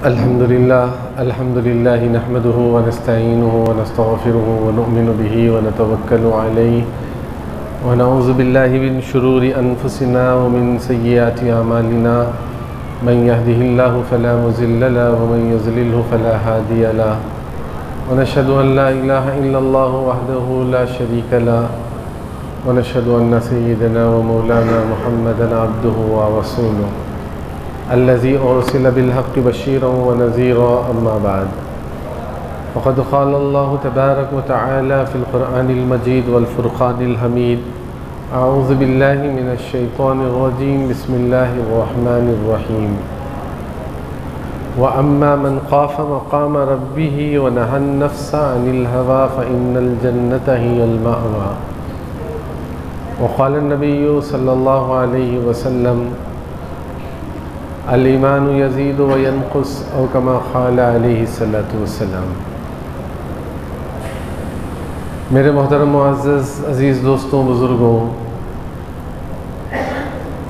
الحمد لله نحمده ونستعينه ونستغفره ونؤمن به ونتوكل عليه ونعوذ بالله من شرور أنفسنا ومن سيئات أعمالنا من يهده الله فلا مضل له ومن يضلل فلا هادي له ونشهد أن لا إله إلا الله وحده لا شريك له ونشهد أن سيدنا ومولانا محمدا عبده ورسوله الذي أرسل بالحق بشيرا ونذيرا أما بعد فقد قال الله تبارك وتعالى في القرآن المجيد والفرقان الحميد أعوذ بالله من الشيطان الرجيم بسم الله الرحمن الرحيم وأما من خاف مقام ربه ونهى النفس عن الهوى فإن الجنة هي المأوى وقال النبي صلى الله عليه وسلم الایمان یزید و ینقص او کما قال علیہ الصلاۃ والسلام۔ میرے محترم معزز عزیز دوستوں بزرگوں،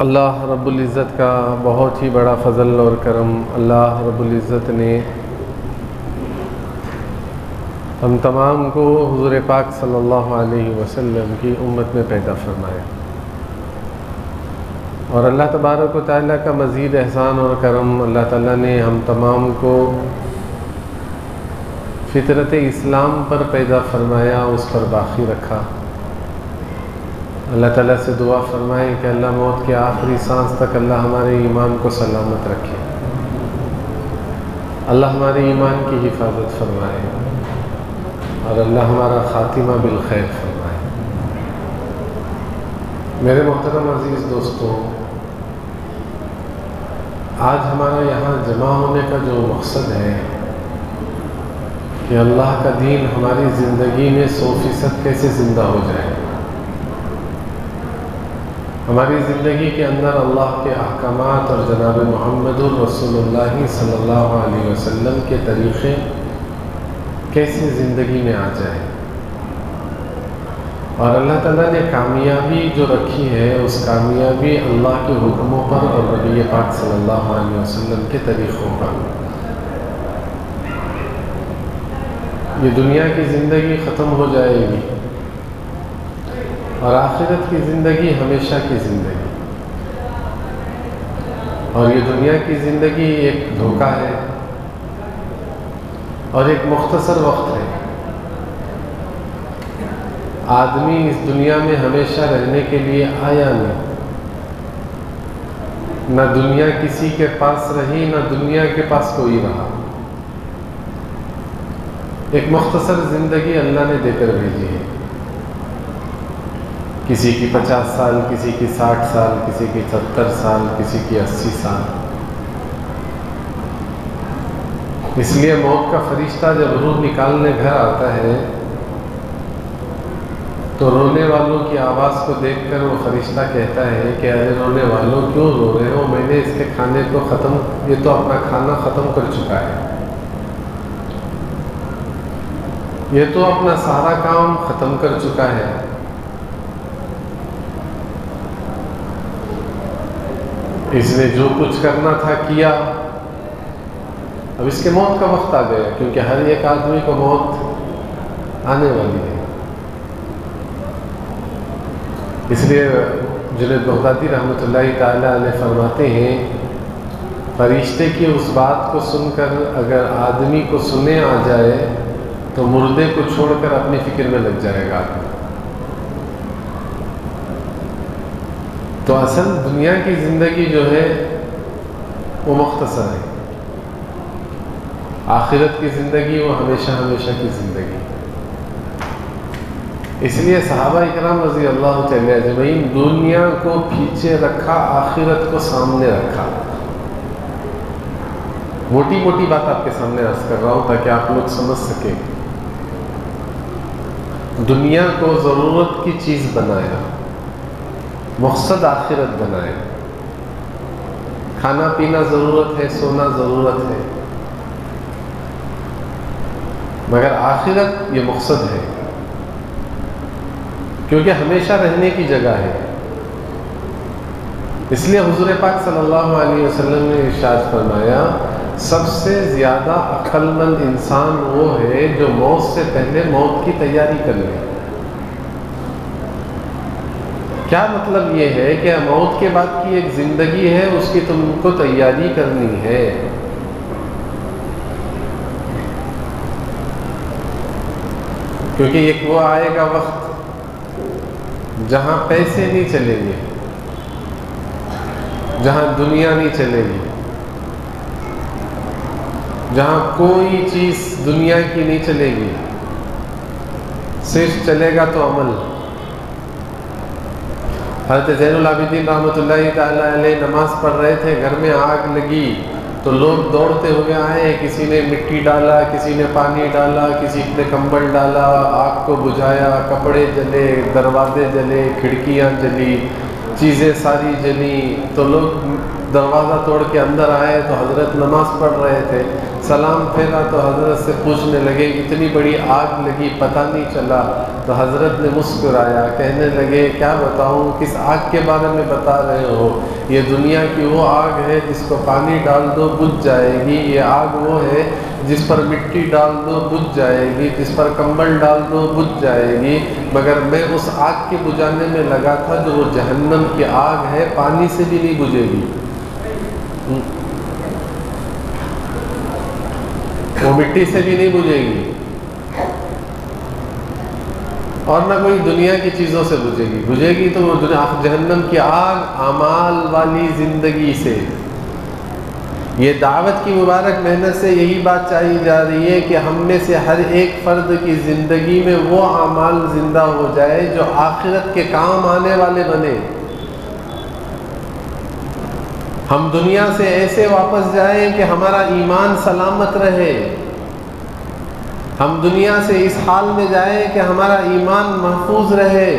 اللہ رب العزت کا بہت ہی بڑا فضل اور کرم، اللہ رب العزت نے ہم تمام کو حضور پاک صلی اللہ علیہ وسلم کی امت میں پیدا فرمایا، اور اللہ تبارک و تعالیٰ کا مزید احسان اور کرم، اللہ تعالیٰ نے ہم تمام کو فطرت اسلام پر پیدا فرمایا، اس پر باقی رکھا۔ اللہ تعالیٰ سے دعا فرمائے کہ اللہ موت کے آخری سانس تک اللہ ہمارے ایمان کو سلامت رکھے، اللہ ہمارے ایمان کی حفاظت فرمائے، اور اللہ ہمارا خاتمہ بالخیر فرمائے۔ میرے محترم عزیز دوستوں، آج ہمارا یہاں جمع ہونے کا جو مقصد ہے کہ اللہ کا دین ہماری زندگی میں 100% کیسے زندہ ہو جائے، ہماری زندگی کے اندر اللہ کے احکامات اور جناب محمد رسول اللہ صلی اللہ علیہ وسلم کے طریقے کیسے زندگی میں آ جائے، اور اللہ تعالیٰ نے کامیابی جو رکھی ہے اس کامیابی اللہ کے حکموں پر اور نبی پاک صلی اللہ علیہ وسلم کے طریقوں پر۔ یہ دنیا کی زندگی ختم ہو جائے گی اور آخرت کی زندگی ہمیشہ کی زندگی، اور یہ دنیا کی زندگی ایک دھوکہ ہے اور ایک مختصر وقت ہے۔ آدمی اس دنیا میں ہمیشہ رہنے کے لیے آیا نہیں، نہ دنیا کسی کے پاس رہی نہ دنیا کے پاس کوئی رہا، ایک مختصر زندگی اللہ نے دے کر بھیجی ہے۔ کسی کی 50 سال، کسی کی 60 سال، کسی کی 70 سال، کسی کی 80 سال۔ اس لیے موت کا فرشتہ جب روح نکالنے گھر آتا ہے تو رونے والوں کی آواز کو دیکھ کر وہ فرشتہ کہتا ہے کہ ارے رونے والوں کیوں رو رہے ہو، میں نے اس کے کھانے کو یہ تو اپنا کھانا ختم کر چکا ہے، یہ تو اپنا سارا کام ختم کر چکا ہے، اس نے جو کچھ کرنا تھا کیا، اب اس کے موت کا وقت آ گیا، کیونکہ ہر ایک آدمی کو موت آنے والی ہے۔ اس لیے جنید بغدادی رحمۃ اللہ تعالیٰ علیہ فرماتے ہیں، فرشتے کی اس بات کو سن کر اگر آدمی کو سنے آ جائے تو مردے کو چھوڑ کر اپنی فکر میں لگ جائے گا آدمی۔ تو اصل دنیا کی زندگی جو ہے وہ مختصر ہے، آخرت کی زندگی وہ ہمیشہ ہمیشہ کی زندگی۔ اس لیے صحابہ اکرام رضی اللہ تعالی اجمعین دنیا کو پیچھے رکھا، آخرت کو سامنے رکھا۔ موٹی موٹی بات آپ کے سامنے عرض کر رہا ہوں تاکہ آپ لوگ سمجھ سکیں۔ دنیا کو ضرورت کی چیز بنایا، مقصد آخرت بنایا۔ کھانا پینا ضرورت ہے، سونا ضرورت ہے، مگر آخرت یہ مقصد ہے، کیونکہ ہمیشہ رہنے کی جگہ ہے۔ اس لیے حضور پاک صلی اللہ علیہ وسلم نے ارشاد فرمایا سب سے زیادہ عقل مند انسان وہ ہے جو موت سے پہلے موت کی تیاری کر لے۔ کیا مطلب یہ ہے کہ موت کے بعد کی ایک زندگی ہے، اس کی تم کو تیاری کرنی ہے۔ کیونکہ ایک وہ آئے گا وقت جہاں پیسے نہیں چلیں گے، جہاں دنیا نہیں چلے گی، جہاں کوئی چیز دنیا کی نہیں چلے گی، صرف چلے گا تو عمل۔ حضرت زین العابدین رحمۃ اللہ تعالیٰ علیہ نماز پڑھ رہے تھے، گھر میں آگ لگی تو لوگ دوڑتے ہوئے آئے، کسی نے مٹی ڈالا، کسی نے پانی ڈالا، کسی نے کمبل ڈالا، آگ کو بجھایا، کپڑے جلے، دروازے جلے، کھڑکیاں جلی، چیزیں ساری جلی۔ تو لوگ دروازہ توڑ کے اندر آئے تو حضرت نماز پڑھ رہے تھے، سلام پھیرا تو حضرت سے پوچھنے لگے اتنی بڑی آگ لگی پتہ نہیں چلا؟ تو حضرت نے مسکرایا، کہنے لگے کیا بتاؤں، کس آگ کے بارے میں بتا رہے ہو؟ یہ دنیا کی وہ آگ ہے جس کو پانی ڈال دو بجھ جائے گی، یہ آگ وہ ہے جس پر مٹی ڈال دو بجھ جائے گی، جس پر کمبل ڈال دو بجھ جائے گی، مگر میں اس آگ کے بجھانے میں لگا تھا جو وہ جہنم کی آگ ہے، پانی سے بھی نہیں بجھے گی، وہ مٹی سے بھی نہیں بجھے گی، اور نہ کوئی دنیا کی چیزوں سے بجھے گی تو وہ جہنم کی آگ اعمال والی زندگی سے۔ یہ دعوت کی مبارک محنت سے یہی بات چاہی جا رہی ہے کہ ہم میں سے ہر ایک فرد کی زندگی میں وہ اعمال زندہ ہو جائے جو آخرت کے کام آنے والے بنے۔ ہم دنیا سے ایسے واپس جائیں کہ ہمارا ایمان سلامت رہے، ہم دنیا سے اس حال میں جائیں کہ ہمارا ایمان محفوظ رہے۔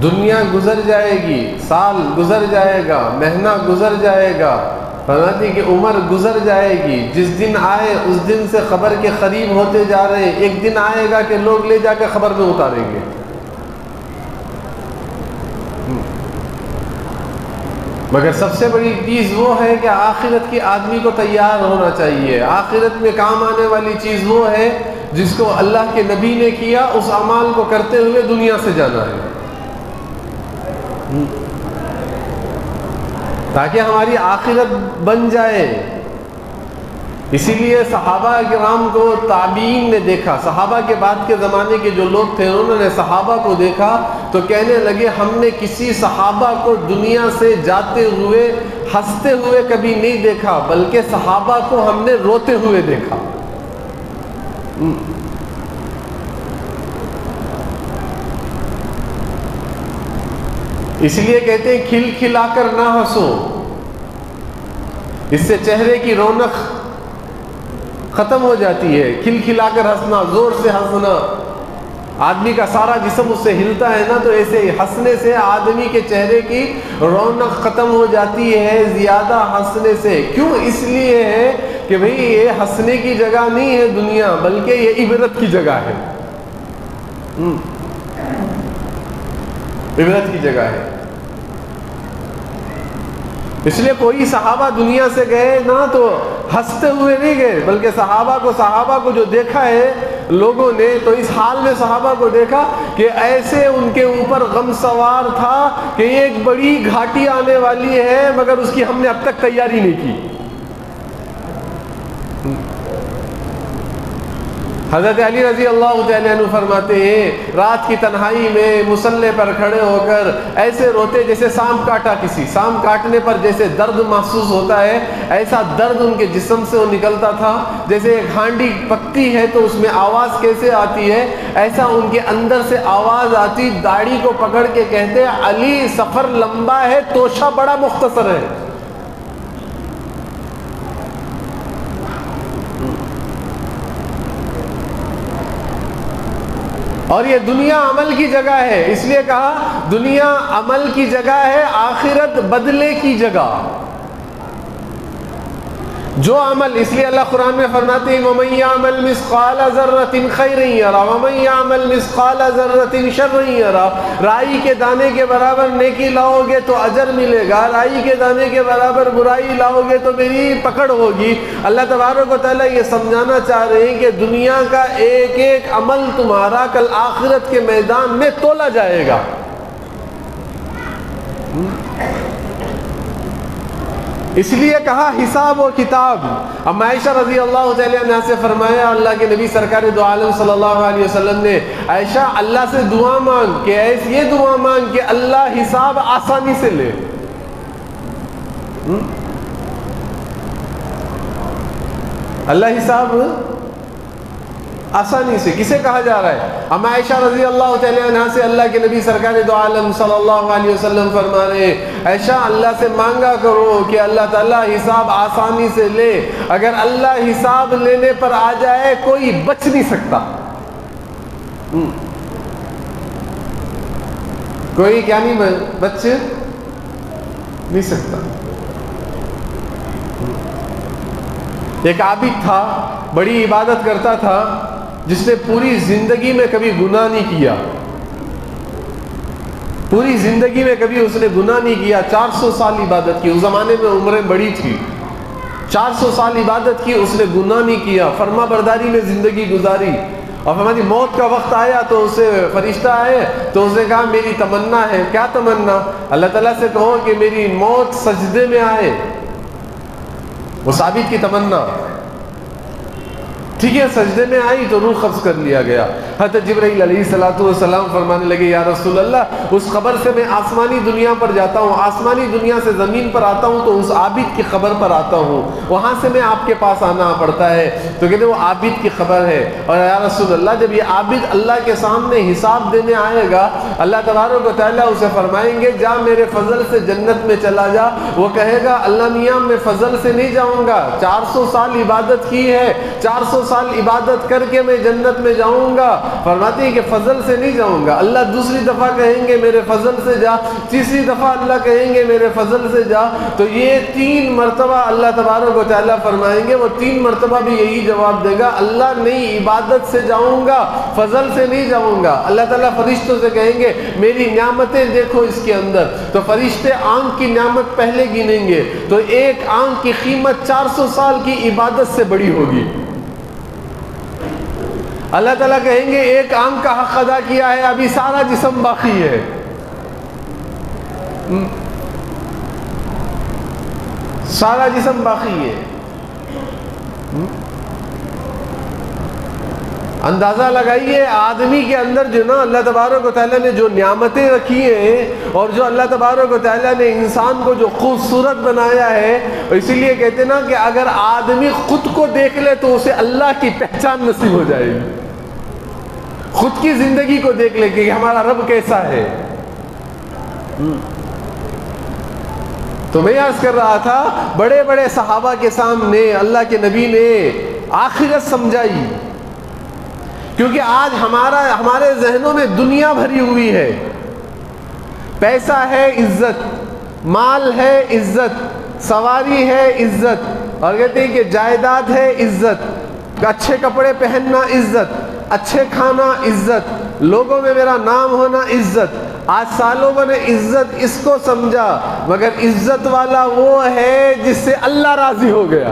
دنیا گزر جائے گی، سال گزر جائے گا، مہینہ گزر جائے گا، فرماتی کہ عمر گزر جائے گی، جس دن آئے اس دن سے خبر کے قریب ہوتے جا رہے ہیں۔ ایک دن آئے گا کہ لوگ لے جا کے خبر میں اتاریں گے۔ مگر سب سے بڑی چیز وہ ہے کہ آخرت کی آدمی کو تیار ہونا چاہیے۔ آخرت میں کام آنے والی چیز وہ ہے جس کو اللہ کے نبی نے کیا، اس اعمال کو کرتے ہوئے دنیا سے جانا ہے، تاکہ ہماری آخرت بن جائے۔ اسی لیے صحابہ کرام کو تابعین نے دیکھا، صحابہ کے بعد کے زمانے کے جو لوگ تھے انہوں نے صحابہ کو دیکھا تو کہنے لگے ہم نے کسی صحابہ کو دنیا سے جاتے ہوئے ہنستے ہوئے کبھی نہیں دیکھا، بلکہ صحابہ کو ہم نے روتے ہوئے دیکھا۔ اس لیے کہتے ہیں کھل کھلا کر نہ ہنسو، اس سے چہرے کی رونق ختم ہو جاتی ہے۔ کھل کھلا کر ہنسنا، زور سے ہنسنا، آدمی کا سارا جسم اس سے ہلتا ہے نا، تو ایسے ہی ہنسنے سے آدمی کے چہرے کی رونق ختم ہو جاتی ہے زیادہ ہنسنے سے۔ کیوں؟ اس لیے ہے کہ بھئی یہ ہنسنے کی جگہ نہیں ہے دنیا، بلکہ یہ عبرت کی جگہ ہے، عبرت کی جگہ ہے۔ اس لیے کوئی صحابہ دنیا سے گئے نا تو ہنستے ہوئے نہیں گئے، بلکہ صحابہ کو جو دیکھا ہے لوگوں نے، تو اس حال میں صحابہ کو دیکھا کہ ایسے ان کے اوپر غم سوار تھا کہ ایک بڑی گھاٹی آنے والی ہے، مگر اس کی ہم نے اب تک تیاری نہیں کی۔ حضرت علی رضی اللہ تعالیٰ عنہ فرماتے ہیں رات کی تنہائی میں مصلی پر کھڑے ہو کر ایسے روتے جیسے سانپ کاٹا، کسی سانپ کاٹنے پر جیسے درد محسوس ہوتا ہے، ایسا درد ان کے جسم سے وہ نکلتا تھا۔ جیسے ایک ہانڈی پکتی ہے تو اس میں آواز کیسے آتی ہے، ایسا ان کے اندر سے آواز آتی، داڑھی کو پکڑ کے کہتے علی سفر لمبا ہے، توشہ بڑا مختصر ہے۔ اور یہ دنیا عمل کی جگہ ہے، اس لیے کہا دنیا عمل کی جگہ ہے، آخرت بدلے کی جگہ۔ جو عمل، اس لیے اللہ قرآن میں فرماتے ہیں وَمَن يَعْمَلْ مِثْقَالَ ذَرَّةٍ خَيْرٍ يَرَهُ وَمَن يَعْمَلْ مِثْقَالَ ذَرَّةٍ شَرًّا يَرَهُ۔ رائی کے دانے کے برابر نیکی لاؤ گے تو اجر ملے گا، رائی کے دانے کے برابر برائی لاؤ گے تو میری پکڑ ہوگی۔ اللہ تبارک و تعالیٰ یہ سمجھانا چاہ رہے ہیں کہ دنیا کا ایک ایک عمل تمہارا کل آخرت کے میدان میں تولا جائے گا۔ اس لیے کہا حساب و کتاب۔ اب عائشہ رضی اللہ تعالیٰ عنہ سے فرمایا، اللہ کے نبی سرکار دو عالم صلی اللہ علیہ وسلم نے عائشہ اللہ سے دعا مانگ کہ ایسے یہ دعا مانگ کہ اللہ حساب آسانی سے لے۔ اللہ حساب آسانی سے کسے کہا جا رہا ہے؟ ام عائشہ رضی اللہ تعالیٰ عنہ سے اللہ کے نبی سرکار دو عالم صلی اللہ علیہ وسلم فرما رہے ہیں عائشہ اللہ سے مانگا کرو کہ اللہ تعالیٰ حساب آسانی سے لے۔ اگر اللہ حساب لینے پر آ جائے کوئی بچ نہیں سکتا، کوئی کیا نہیں بچ نہیں سکتا۔ ایک عابد تھا، بڑی عبادت کرتا تھا، جس نے پوری زندگی میں کبھی گناہ نہیں کیا، پوری زندگی میں کبھی اس نے گناہ نہیں کیا۔ 400 سال عبادت کی، اس زمانے میں عمریں بڑی تھی، 400 سال عبادت کی، اس نے گناہ نہیں کیا، فرما برداری میں زندگی گزاری۔ اور ہماری موت کا وقت آیا تو اسے فرشتہ آئے تو اس نے کہا میری تمنا ہے۔ کیا تمنا؟ اللہ تعالیٰ سے کہو کہ میری موت سجدے میں آئے۔ اس عابد کی تمنا ٹھیک ہے، سجدے میں آئی تو روح قبض کر لیا گیا۔ حضرت جبرائیل علیہ السلام فرمانے لگے یا رسول اللہ، اس خبر سے میں آسمانی دنیا پر جاتا ہوں، آسمانی دنیا سے زمین پر آتا ہوں تو اس عابد کی خبر پر آتا ہوں، وہاں سے میں آپ کے پاس آنا پڑتا ہے۔ تو کہتے وہ عابد کی خبر ہے۔ اور یا رسول اللہ، جب یہ عابد اللہ کے سامنے حساب دینے آئے گا، اللہ تبارک و تعالیٰ اسے فرمائیں گے جا میرے فضل سے جنت میں چلا جا۔ وہ کہے گا اللہ میاں میں فضل سے نہیں جاؤں گا، 400 سال عبادت کی ہے، 400 سال عبادت کر کے میں جنت میں جاؤں گا۔ فرماتے ہیں کہ فضل سے نہیں جاؤں گا۔ اللہ دوسری دفعہ کہیں گے میرے فضل سے جا، تیسری دفعہ اللہ کہیں گے میرے فضل سے جا۔ تو یہ 3 مرتبہ اللہ تبارک و تعالیٰ فرمائیں گے، وہ 3 مرتبہ بھی یہی جواب دے گا اللہ نہیں، عبادت سے جاؤں گا، فضل سے نہیں جاؤں گا۔ اللہ تعالیٰ فرشتوں سے کہیں گے میری نعمتیں دیکھو اس کے اندر، تو فرشتے آنکھ کی نعمت پہلے گنیں گے، تو ایک آنکھ کی قیمت 400 سال کی عبادت سے بڑی ہوگی۔ اللہ تعالیٰ کہیں گے ایک آنکھ کا حق ادا کیا ہے، ابھی سارا جسم باقی ہے۔ سارا جسم باقی ہے۔ اندازہ لگائیے آدمی کے اندر جو نا اللہ تبارک و تعالیٰ نے جو نعمتیں رکھی ہیں، اور جو اللہ تبارک و تعالیٰ نے انسان کو جو خوبصورت بنایا ہے، اسی لیے کہتے نا کہ اگر آدمی خود کو دیکھ لے تو اسے اللہ کی پہچان نصیب ہو جائے گی۔ خود کی زندگی کو دیکھ لے کہ ہمارا رب کیسا ہے۔ تو میں عرض کر رہا تھا بڑے بڑے صحابہ کے سامنے اللہ کے نبی نے آخرت سمجھائی، کیونکہ آج ہمارے ذہنوں میں دنیا بھری ہوئی ہے۔ پیسہ ہے عزت، مال ہے عزت، سواری ہے عزت، اور کہتے ہیں کہ جائیداد ہے عزت، اچھے کپڑے پہننا عزت، اچھے کھانا عزت، لوگوں میں میرا نام ہونا عزت۔ آج سالوں میں نے عزت اس کو سمجھا، مگر عزت والا وہ ہے جس سے اللہ راضی ہو گیا۔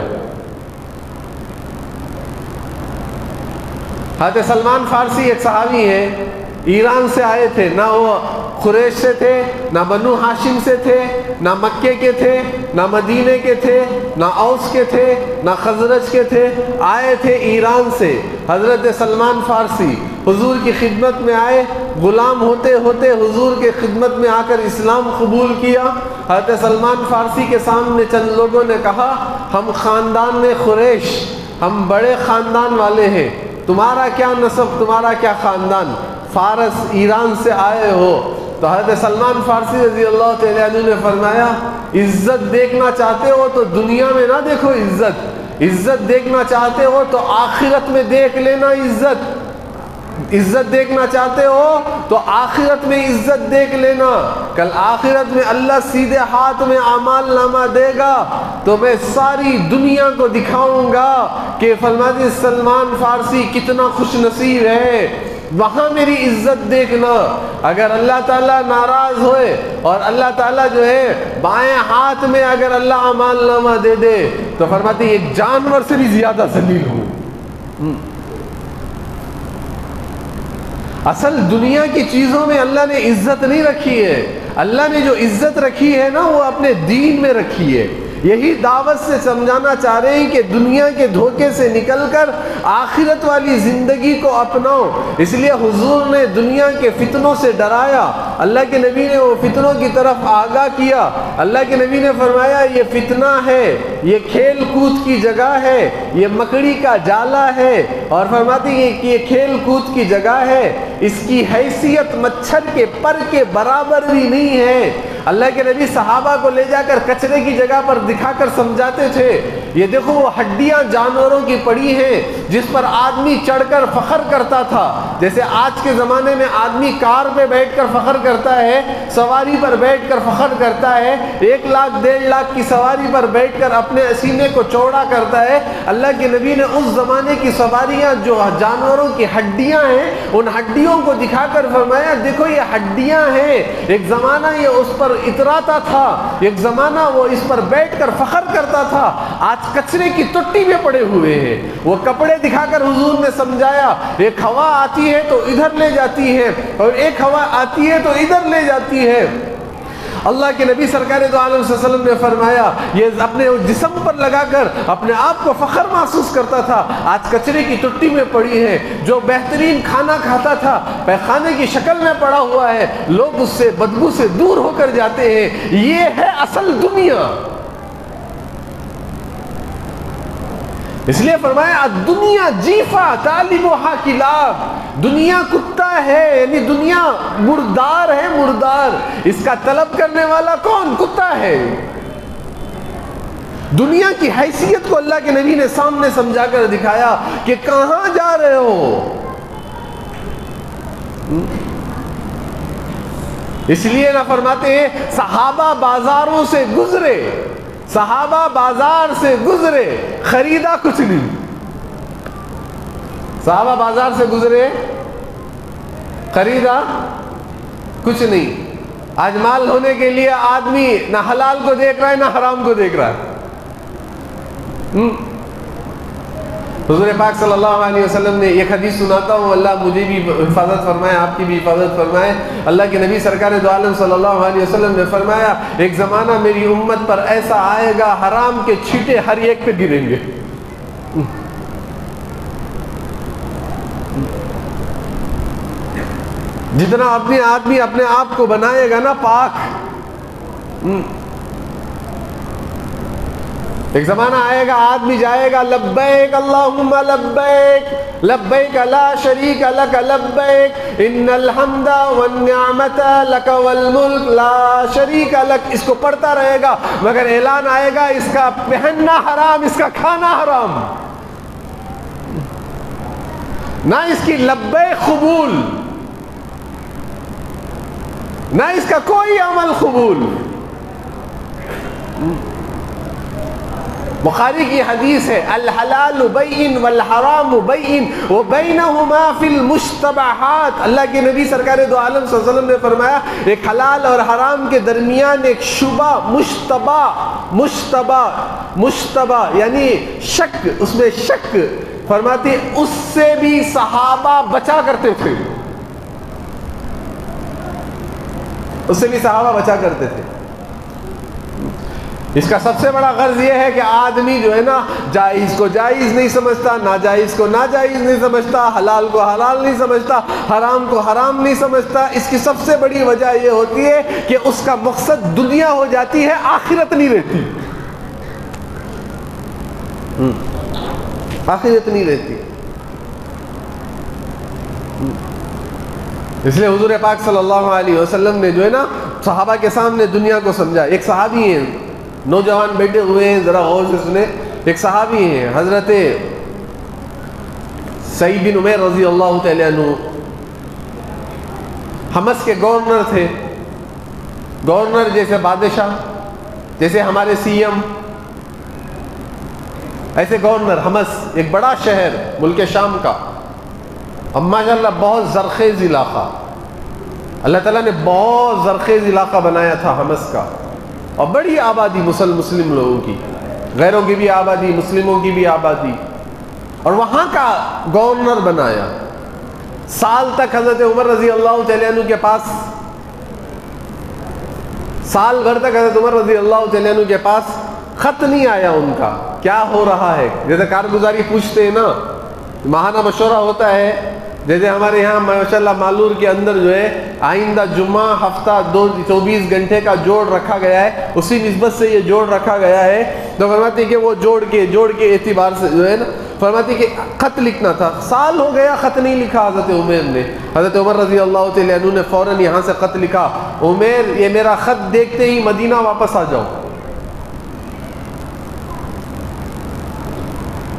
حضرت سلمان فارسی ایک صحابی ہیں، ایران سے آئے تھے، نہ وہ قریش سے تھے، نہ بنو ہاشم سے تھے، نہ مکے کے تھے، نہ مدینے کے تھے، نہ اوس کے تھے، نہ خزرج کے تھے، آئے تھے ایران سے۔ حضرت سلمان فارسی حضور کی خدمت میں آئے، غلام ہوتے ہوتے حضور کے خدمت میں آ کر اسلام قبول کیا۔ حضرت سلمان فارسی کے سامنے چند لوگوں نے کہا ہم خاندان میں قریش، ہم بڑے خاندان والے ہیں، تمہارا کیا نسب، تمہارا کیا خاندان، فارس ایران سے آئے ہو؟ تو حضرت سلمان فارسی رضی اللہ تعالیٰ عنہ نے فرمایا عزت دیکھنا چاہتے ہو تو دنیا میں نہ دیکھو عزت، عزت دیکھنا چاہتے ہو تو آخرت میں دیکھ لینا عزت۔ عزت دیکھنا چاہتے ہو تو آخرت میں عزت دیکھ لینا. کل آخرت میں اللہ سیدھے ہاتھ میں اعمال نامہ دے گا تو میں ساری دنیا کو دکھاؤں گا کہ فرماتے سلمان فارسی کتنا خوش نصیب ہے, وہاں میری عزت دیکھنا. اگر اللہ تعالیٰ ناراض ہوئے اور اللہ تعالیٰ جو ہے بائیں ہاتھ میں اگر اللہ اعمال نامہ دے دے تو فرماتے ہیں ایک جانور سے بھی زیادہ ذلیل ہوں. اصل دنیا کی چیزوں میں اللہ نے عزت نہیں رکھی ہے. اللہ نے جو عزت رکھی ہے نا وہ اپنے دین میں رکھی ہے. یہی دعوت سے سمجھانا چاہ رہے ہیں کہ دنیا کے دھوکے سے نکل کر آخرت والی زندگی کو اپناؤ. اس لیے حضور نے دنیا کے فتنوں سے ڈرایا, اللہ کے نبی نے وہ فتنوں کی طرف آگاہ کیا. اللہ کے نبی نے فرمایا یہ فتنہ ہے, یہ کھیل کود کی جگہ ہے, یہ مکڑی کا جالا ہے, اور فرماتے ہیں کہ یہ کھیل کود کی جگہ ہے, اس کی حیثیت مچھر کے پر کے برابر بھی نہیں ہے. اللہ کے نبی صحابہ کو لے جا کر کچرے کی جگہ پر دکھا کر سمجھاتے تھے, یہ دیکھو وہ ہڈیاں جانوروں کی پڑی ہیں جس پر آدمی چڑھ کر فخر کرتا تھا. جیسے آج کے زمانے میں آدمی کار پہ بیٹھ کر فخر کرتا ہے, سواری پر بیٹھ کر فخر کرتا ہے, 1 لاکھ 1.5 لاکھ کی سواری پر بیٹھ کر اپنے سینے کو چوڑا کرتا ہے. اللہ کے نبی نے اس زمانے کی سواریاں جو جانوروں کی ہڈیاں ہیں ان ہڈیوں کو دکھا کر فرمایا دیکھو یہ ہڈیاں ہیں, ایک زمانہ یہ اس پر اتراتا تھا, ایک زمانہ وہ اس پر بیٹھ کر فخر کرتا تھا, آج کچرے کی ٹٹی میں پڑے ہوئے ہیں. وہ کپڑے دکھا کر حضور نے سمجھایا ایک ہوا آتی ہے تو ادھر لے جاتی ہے اور ایک ہوا آتی ہے تو ادھر لے جاتی ہے. اللہ کے نبی سرکار دو عالم صلی اللہ علیہ وسلم نے فرمایا یہ اپنے جسم پر لگا کر اپنے آپ کو فخر محسوس کرتا تھا, آج کچرے کی ٹٹی میں پڑی ہے. جو بہترین کھانا کھاتا تھا پیخانے کی شکل میں پڑا ہوا ہے, لوگ اس سے بدبو سے دور ہو کر جاتے ہیں. یہ ہے اصل دنیا. اس لیے فرمایا دنیا جیفا طالبھا کلاب, دنیا کتا ہے, یعنی دنیا مردار ہے, مردار. اس کا طلب کرنے والا کون؟ کتا ہے. دنیا کی حیثیت کو اللہ کے نبی نے سامنے سمجھا کر دکھایا کہ کہاں جا رہے ہو. اس لیے نہ فرماتے ہیں صحابہ بازاروں سے گزرے, صحابہ بازار سے گزرے, خریدا کچھ نہیں. صحابہ بازار سے گزرے, خریدا کچھ نہیں. آج مال ہونے کے لیے آدمی نہ حلال کو دیکھ رہا ہے نہ حرام کو دیکھ رہا ہے. حضور پاک صلی اللہ علیہ وسلم نے ایک حدیث سناتا ہوں, اللہ مجھے بھی حفاظت فرمائے, آپ کی بھی حفاظت فرمائے. اللہ کے نبی سرکار دو عالم صلی اللہ علیہ وسلم نے فرمایا ایک زمانہ میری امت پر ایسا آئے گا حرام کے چھینٹے ہر ایک پہ گریں گے. جتنا آدمی اپنے آپ کو بنائے گا نا پاک, ایک زمانہ آئے گا آدمی جائے گا لبیک اللہم لبیک لبیک لا شریک لک لبیک ان الحمد والنعمت لک والملک لا شریک لک. اس کو پڑھتا رہے گا مگر اعلان آئے گا اس کا پہننا حرام, اس کا کھانا حرام, نہ اس کی لبیک قبول, نہ اس کا کوئی عمل قبول. بخاری کی حدیث ہے الحلال بین والحرام بین وبینہما فی المشتبہات. اللہ کے نبی سرکار دو عالم صلی اللہ علیہ وسلم نے فرمایا ایک حلال اور حرام کے درمیان ایک شبہ, مشتبہ یعنی شک, اس میں شک. فرماتے اس سے بھی صحابہ بچا کرتے تھے, اس سے بھی صحابہ بچا کرتے تھے. اس کا سب سے بڑا غرض یہ ہے کہ آدمی جو ہے نا جائز کو جائز نہیں سمجھتا, ناجائز کو ناجائز نہیں سمجھتا, حلال کو حلال نہیں سمجھتا, حرام کو حرام نہیں سمجھتا. اس کی سب سے بڑی وجہ یہ ہوتی ہے کہ اس کا مقصد دنیا ہو جاتی ہے, آخرت نہیں رہتی, آخرت نہیں رہتی. اس لیے حضور پاک صلی اللہ علیہ وسلم نے جو ہے نا صحابہ کے سامنے دنیا کو سمجھا. ایک صحابی ہیں, نوجوان بیٹھے ہوئے ہیں, ذرا غور سے سنیں. ایک صحابی ہیں حضرت سعید بن عمیر رضی اللہ تعالی عنہ, حمص کے گورنر تھے، گورنر جیسے بادشاہ، جیسے ہمارے سی ایم، ایسے گورنر حمص، ایک بڑا شہر ملک شام کا، اب ماشاءاللہ بہت زرخیز علاقہ، اللہ تعالیٰ نے بہت زرخیز علاقہ بنایا تھا حمص کا، اور بڑی آبادی مسلم لوگوں کی، غیروں کی بھی آبادی، مسلموں کی بھی آبادی، اور وہاں کا گورنر بنایا۔ سال تک حضرت عمر رضی اللہ تعالیٰ عنہ کے پاس، سال بھر تک حضرت عمر رضی اللہ تعالیٰ عنہ کے پاس خط نہیں آیا ان کا، کیا ہو رہا ہے۔ جیسے کارگزاری پوچھتے ہیں نا، ماہانہ مشورہ ہوتا ہے، جیسے ہمارے یہاں ماشاءاللہ مالور کے اندر جو ہے آئندہ جمعہ ہفتہ 24 گھنٹے کا جوڑ رکھا گیا ہے، اسی نسبت سے یہ جوڑ رکھا گیا ہے، تو فرماتے کہ وہ جوڑ کے اعتبار سے جو ہے نا، فرماتے کہ خط لکھنا تھا، سال ہو گیا خط نہیں لکھا حضرت عمر نے۔ حضرت عمر رضی اللہ تعالیٰ عنہ نے فوراً یہاں سے خط لکھا، عمر یہ میرا خط دیکھتے ہی مدینہ واپس آ جاؤ،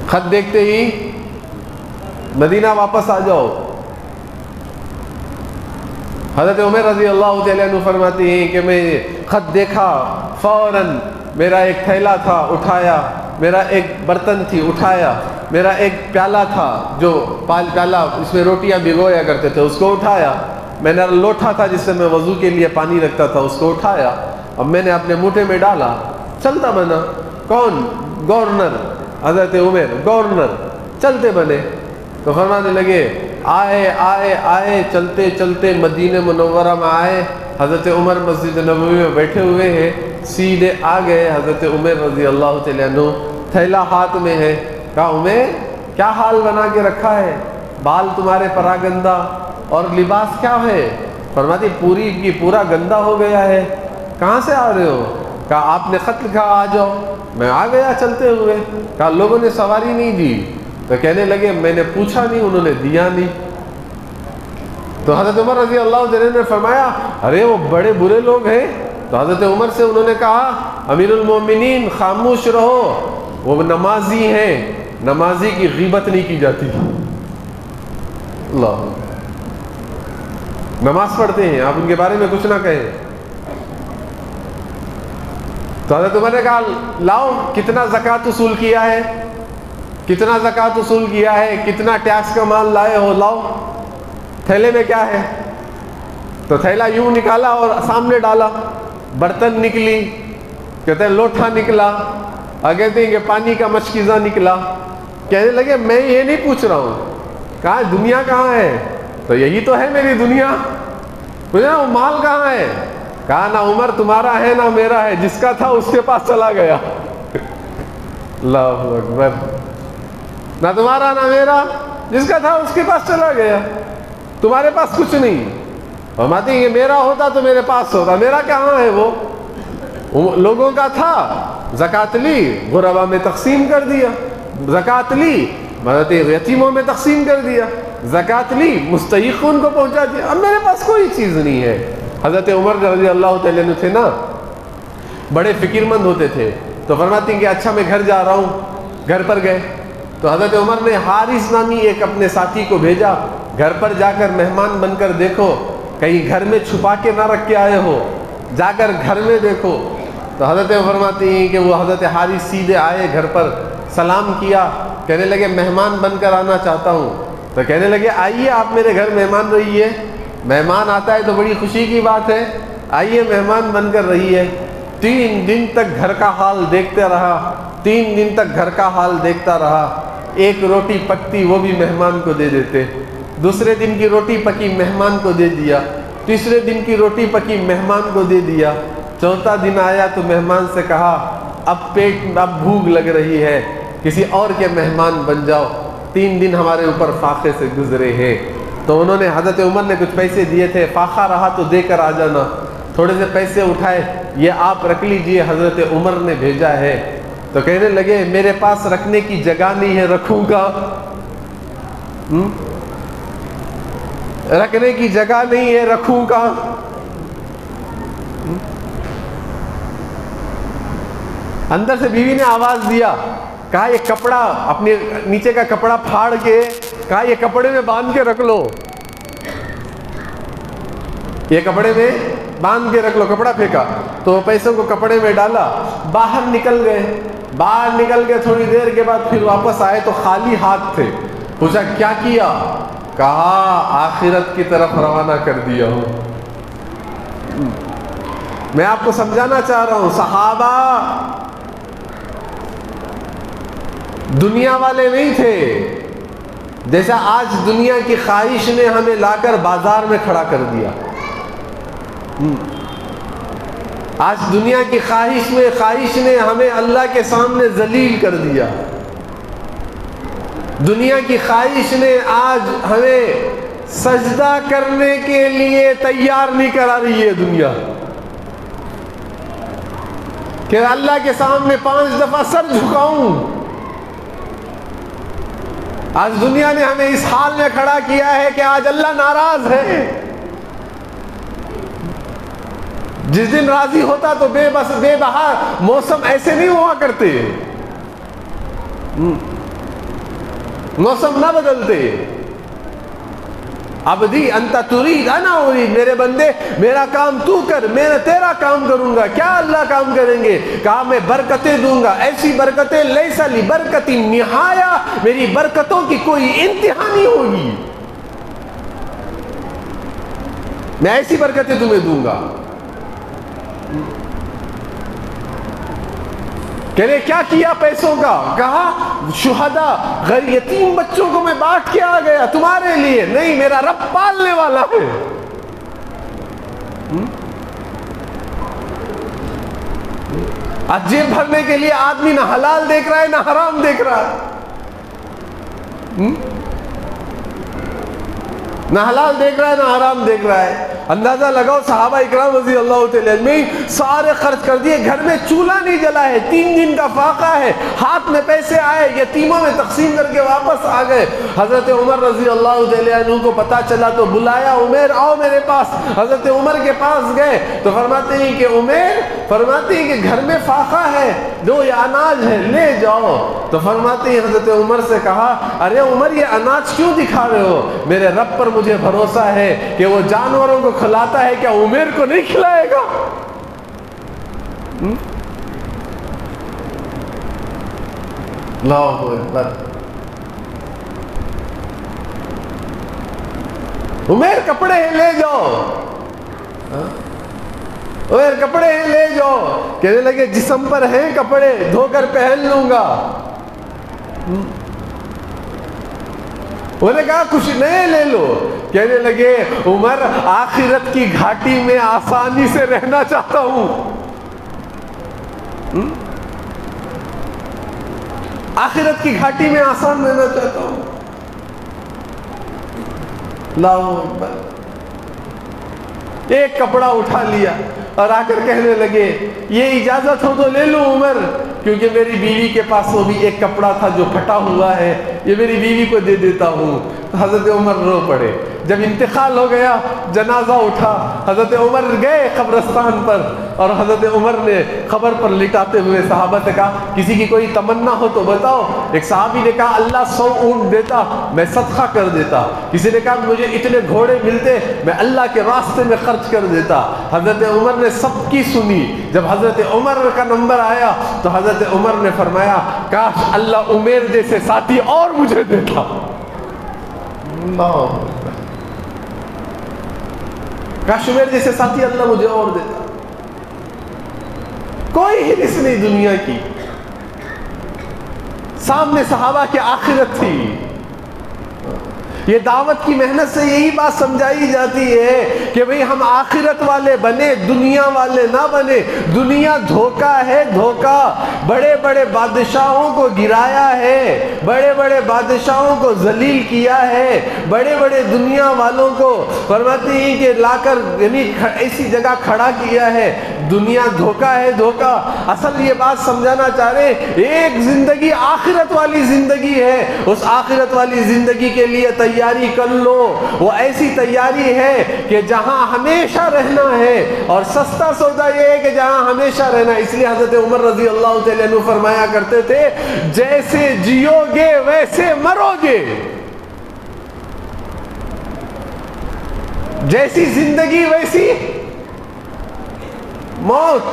خط دیکھتے ہی مدینہ واپس آ جاؤ۔ حضرت عمر رضی اللہ تعالیٰ عنہ فرماتے ہیں کہ میں خط دیکھا، فوراً میرا ایک تھیلا تھا اٹھایا، میرا ایک برتن تھی اٹھایا، میرا ایک پیالہ تھا جو پیالہ اس میں روٹیاں بھگویا کرتے تھے اس کو اٹھایا، میں نے لوٹا تھا جس سے میں وضو کے لیے پانی رکھتا تھا اس کو اٹھایا، اب میں نے اپنے موٹے میں ڈالا، چلتا بنا۔ کون؟ گورنر، حضرت عمر گورنر، چلتے بنے۔ تو فرمانے لگے آئے چلتے چلتے مدینہ منورہ میں آئے، حضرت عمر مسجد نبوی میں بیٹھے ہوئے ہیں، سیدھے آ گئے حضرت عمر رضی اللہ تعالیٰ عنہ، تھیلا ہاتھ میں ہے، کہا عمر کیا حال بنا کے رکھا ہے، بال تمہارے پراگندہ اور لباس کیا ہے؟ فرماتی پورا گندا ہو گیا ہے، کہاں سے آ رہے ہو؟ کہا آپ نے خط لکھا آ جاؤ، میں آ گیا چلتے ہوئے۔ کہا لوگوں نے سواری نہیں دی؟ تو کہنے لگے میں نے پوچھا نہیں، انہوں نے دیا نہیں۔ تو حضرت عمر رضی اللہ عنہ نے فرمایا ارے وہ بڑے برے لوگ ہیں۔ تو حضرت عمر سے انہوں نے کہا امیر المومنین خاموش رہو، وہ نمازی ہیں، نمازی کی غیبت نہیں کی جاتی۔ اللہ، نماز پڑھتے ہیں، آپ ان کے بارے میں کچھ نہ کہیں۔ تو حضرت عمر نے کہا لاؤ کتنا زکوٰۃ وصول کیا ہے، کتنا زکوٰۃ وصول کیا ہے، کتنا ٹیکس کا مال لائے ہو، لاؤ، تھیلے میں کیا ہے؟ تو تھیلا یوں نکالا اور سامنے ڈالا، برتن نکلی، کہتے ہیں لوٹا نکلا، اور کہتے ہیں کہ پانی کا مشکیزہ نکلا۔ کہنے لگے میں یہ نہیں پوچھ رہا ہوں، کہا دنیا کہاں ہے؟ تو یہی تو ہے میری دنیا، پوچھا وہ مال کہاں ہے؟ کہا نہ عمر تمہارا ہے نہ میرا ہے، جس کا تھا اس کے پاس چلا گیا۔ اللہ اکبر، نہ تمہارا نہ میرا، جس کا تھا اس کے پاس چلا گیا، تمہارے پاس کچھ نہیں۔ فرماتی ہیں کہ میرا ہوتا تو میرے پاس ہوتا، میرا کہاں ہے؟ وہ لوگوں کا تھا، زکوٰۃ لی غربا میں تقسیم کر دیا، زکوٰۃ لی یتیموں میں تقسیم کر دیا، زکوٰۃ لی مستحقون کو پہنچا دیا، اب میرے پاس کوئی چیز نہیں ہے۔ حضرت عمر رضی اللہ تعالیٰ عنہ تھے نا، بڑے فکر مند ہوتے تھے، تو فرماتی ہیں کہ اچھا میں گھر جا رہا ہوں، گھر پر گئے تو حضرت عمر نے حارث نامی ایک اپنے ساتھی کو بھیجا، گھر پر جا کر مہمان بن کر دیکھو، کہیں گھر میں چھپا کے نہ رکھ کے آئے ہو، جا کر گھر میں دیکھو۔ تو حضرت فرماتی ہیں کہ وہ حضرت حارث سیدھے آئے گھر پر، سلام کیا، کہنے لگے مہمان بن کر آنا چاہتا ہوں۔ تو کہنے لگے آئیے آپ میرے گھر مہمان رہیے، مہمان آتا ہے تو بڑی خوشی کی بات ہے، آئیے مہمان بن کر رہیے۔ 3 دن تک گھر کا حال دیکھتے رہا، 3 دن تک گھر کا حال دیکھتا رہا، ایک روٹی پکتی وہ بھی مہمان کو دے دیتے، دوسرے دن کی روٹی پکی مہمان کو دے دیا، تیسرے دن کی روٹی پکی مہمان کو دے دیا، چوتھا دن آیا تو مہمان سے کہا اب بھوک لگ رہی ہے، کسی اور کے مہمان بن جاؤ، 3 دن ہمارے اوپر فاقے سے گزرے ہیں۔ تو انہوں نے حضرت عمر نے کچھ پیسے دیے تھے، فاقہ رہا تو دے کر آ جانا، تھوڑے سے پیسے اٹھائے، یہ آپ رکھ لیجئے، حضرت عمر نے بھیجا ہے۔ تو کہنے لگے میرے پاس رکھنے کی جگہ نہیں ہے، رکھوں گا؟ رکھنے کی جگہ نہیں ہے، رکھوں گا؟ اندر سے بیوی نے آواز دیا، کہا یہ کپڑا اپنے نیچے کا کپڑا پھاڑ کے، کہا یہ کپڑے میں باندھ کے رکھ لو۔ یہ کپڑے میں باندھ کے رکھ لو، کپڑا پھینکا تو پیسوں کو کپڑے میں ڈالا، باہر نکل گئے، باہر نکل کے تھوڑی دیر کے بعد پھر واپس آئے تو خالی ہاتھ تھے. پوچھا کیا کیا؟ کہا آخرت کی طرف روانہ کر دیا ہوں. میں آپ کو سمجھانا چاہ رہا ہوں، صحابہ دنیا والے نہیں تھے. جیسا آج دنیا کی خواہش نے ہمیں لا کر بازار میں کھڑا کر دیا. آج دنیا کی خواہش نے ہمیں اللہ کے سامنے ذلیل کر دیا. دنیا کی خواہش نے آج ہمیں سجدہ کرنے کے لیے تیار نہیں کرا رہی ہے دنیا، کہ اللہ کے سامنے 5 دفعہ سر جھکاؤں. آج دنیا نے ہمیں اس حال میں کھڑا کیا ہے کہ آج اللہ ناراض ہے. جس دن راضی ہوتا تو بے بہار موسم ایسے نہیں ہوا کرتے، موسم نہ بدلتے. عبدی انت ترید انا ارید، میرے بندے میرا کام تو کر، میں تیرا کام کروں گا. کیا اللہ کام کریں گے؟ کہا میں برکتیں دوں گا، ایسی برکتیں لیس لی برکتی نہایا، میری برکتوں کی کوئی انتہا نہیں ہوگی. میں ایسی برکتیں تمہیں دوں گا. کہنے کیا کیا پیسوں کا؟ کہا شہداء غیر یتیم بچوں کو میں بانٹ کے آ گیا تمہارے لیے. نہیں، میرا رب پالنے والا ہے. آج جیب بھرنے کے لیے آدمی نہ حلال دیکھ رہا ہے نہ حرام دیکھ رہا ہے، نہ حلال دیکھ رہا ہے نہ حرام دیکھ رہا ہے. اندازہ لگاؤ صحابہ اکرام رضی اللہ تعالیٰ اجمعین سارے خرچ کر دیے، گھر میں چولہا نہیں جلا ہے، 3 دن کا فاقہ ہے، ہاتھ میں پیسے آئے، یتیموں میں تقسیم کر کے واپس آ گئے. حضرت عمر رضی اللہ تعالیٰ عنہ کو پتا چلا تو بلایا، عمر آؤ میرے پاس. حضرت عمر کے پاس گئے تو فرماتے ہیں کہ عمر، فرماتے ہیں کہ گھر میں فاقہ ہے، جو یہ اناج ہے لے جاؤ. تو فرماتے ہیں حضرت عمر سے کہا ارے عمر یہ اناج کیوں دکھا رہے ہو؟ میرے رب پر مجھے بھروسہ ہے کہ وہ جانوروں کو کھلاتا ہے، کیا عمر کو نہیں کھلائے گا؟ اللہ اکبر. عمر کپڑے ہیں لے جاؤ، عمر کپڑے ہیں لے جاؤ. کہنے لگے جسم پر ہیں کپڑے، دھو کر پہن لوں گا. انہوں نے کہا کچھ نئے لے لو. کہنے لگے عمر آخرت کی گھاٹی میں آسانی سے رہنا چاہتا ہوں، آخرت کی گھاٹی میں آسان رہنا چاہتا ہوں. اللہ اکبر. ایک کپڑا اٹھا لیا اور آ کر کہنے لگے یہ اجازت ہو تو لے لوں عمر، کیونکہ میری بیوی کے پاس وہ بھی ایک کپڑا تھا جو پھٹا ہوا ہے، یہ میری بیوی کو دے دیتا ہوں. حضرت عمر رو پڑے. جب انتقال ہو گیا، جنازہ اٹھا، حضرت عمر گئے قبرستان پر اور حضرت عمر نے خبر پر لٹاتے ہوئے صحابہ سے کہا کسی کی کوئی تمنا ہو تو بتاؤ. ایک صحابی نے کہا اللہ 100 اونٹ دیتا میں صدقہ کر دیتا. کسی نے کہا مجھے اتنے گھوڑے ملتے میں اللہ کے راستے میں خرچ کر دیتا. حضرت عمر نے سب کی سنی. جب حضرت عمر کا نمبر آیا تو حضرت عمر نے فرمایا کاش اللہ عمر جیسے ساتھی اور مجھے دیتا. کاش عمر جیسے ساتھی اللہ مجھے اور دیتا. کوئی ہرس نہیں دنیا کی، سامنے صحابہ کی آخرت تھی. یہ دعوت کی محنت سے یہی بات سمجھائی جاتی ہے کہ بھئی ہم آخرت والے بنے، دنیا والے نہ بنے. دنیا دھوکہ ہے، دھوکہ. بڑے بڑے بادشاہوں کو گرایا ہے، بڑے بڑے بادشاہوں کو ذلیل کیا ہے، بڑے بڑے دنیا والوں کو فرماتے ہیں کہ لا کر یعنی ایسی جگہ کھڑا کیا ہے. دنیا دھوکہ ہے، دھوکہ. اصل یہ بات سمجھانا چاہ رہے ہیں ایک زندگی آخرت والی زندگی ہے. اس آخرت والی زندگی کے لیے تیاری کر لو. وہ ایسی تیاری ہے کہ جہاں ہمیشہ رہنا ہے، اور سستا سودا یہ ہے کہ جہاں ہمیشہ رہنا ہے. اس لیے حضرت عمر رضی اللہ تعالیٰ عنہ فرمایا کرتے تھے جیسے جیو گے ویسے مرو گے. جیسی زندگی ویسی موت،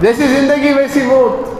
جیسی زندگی ویسی موت.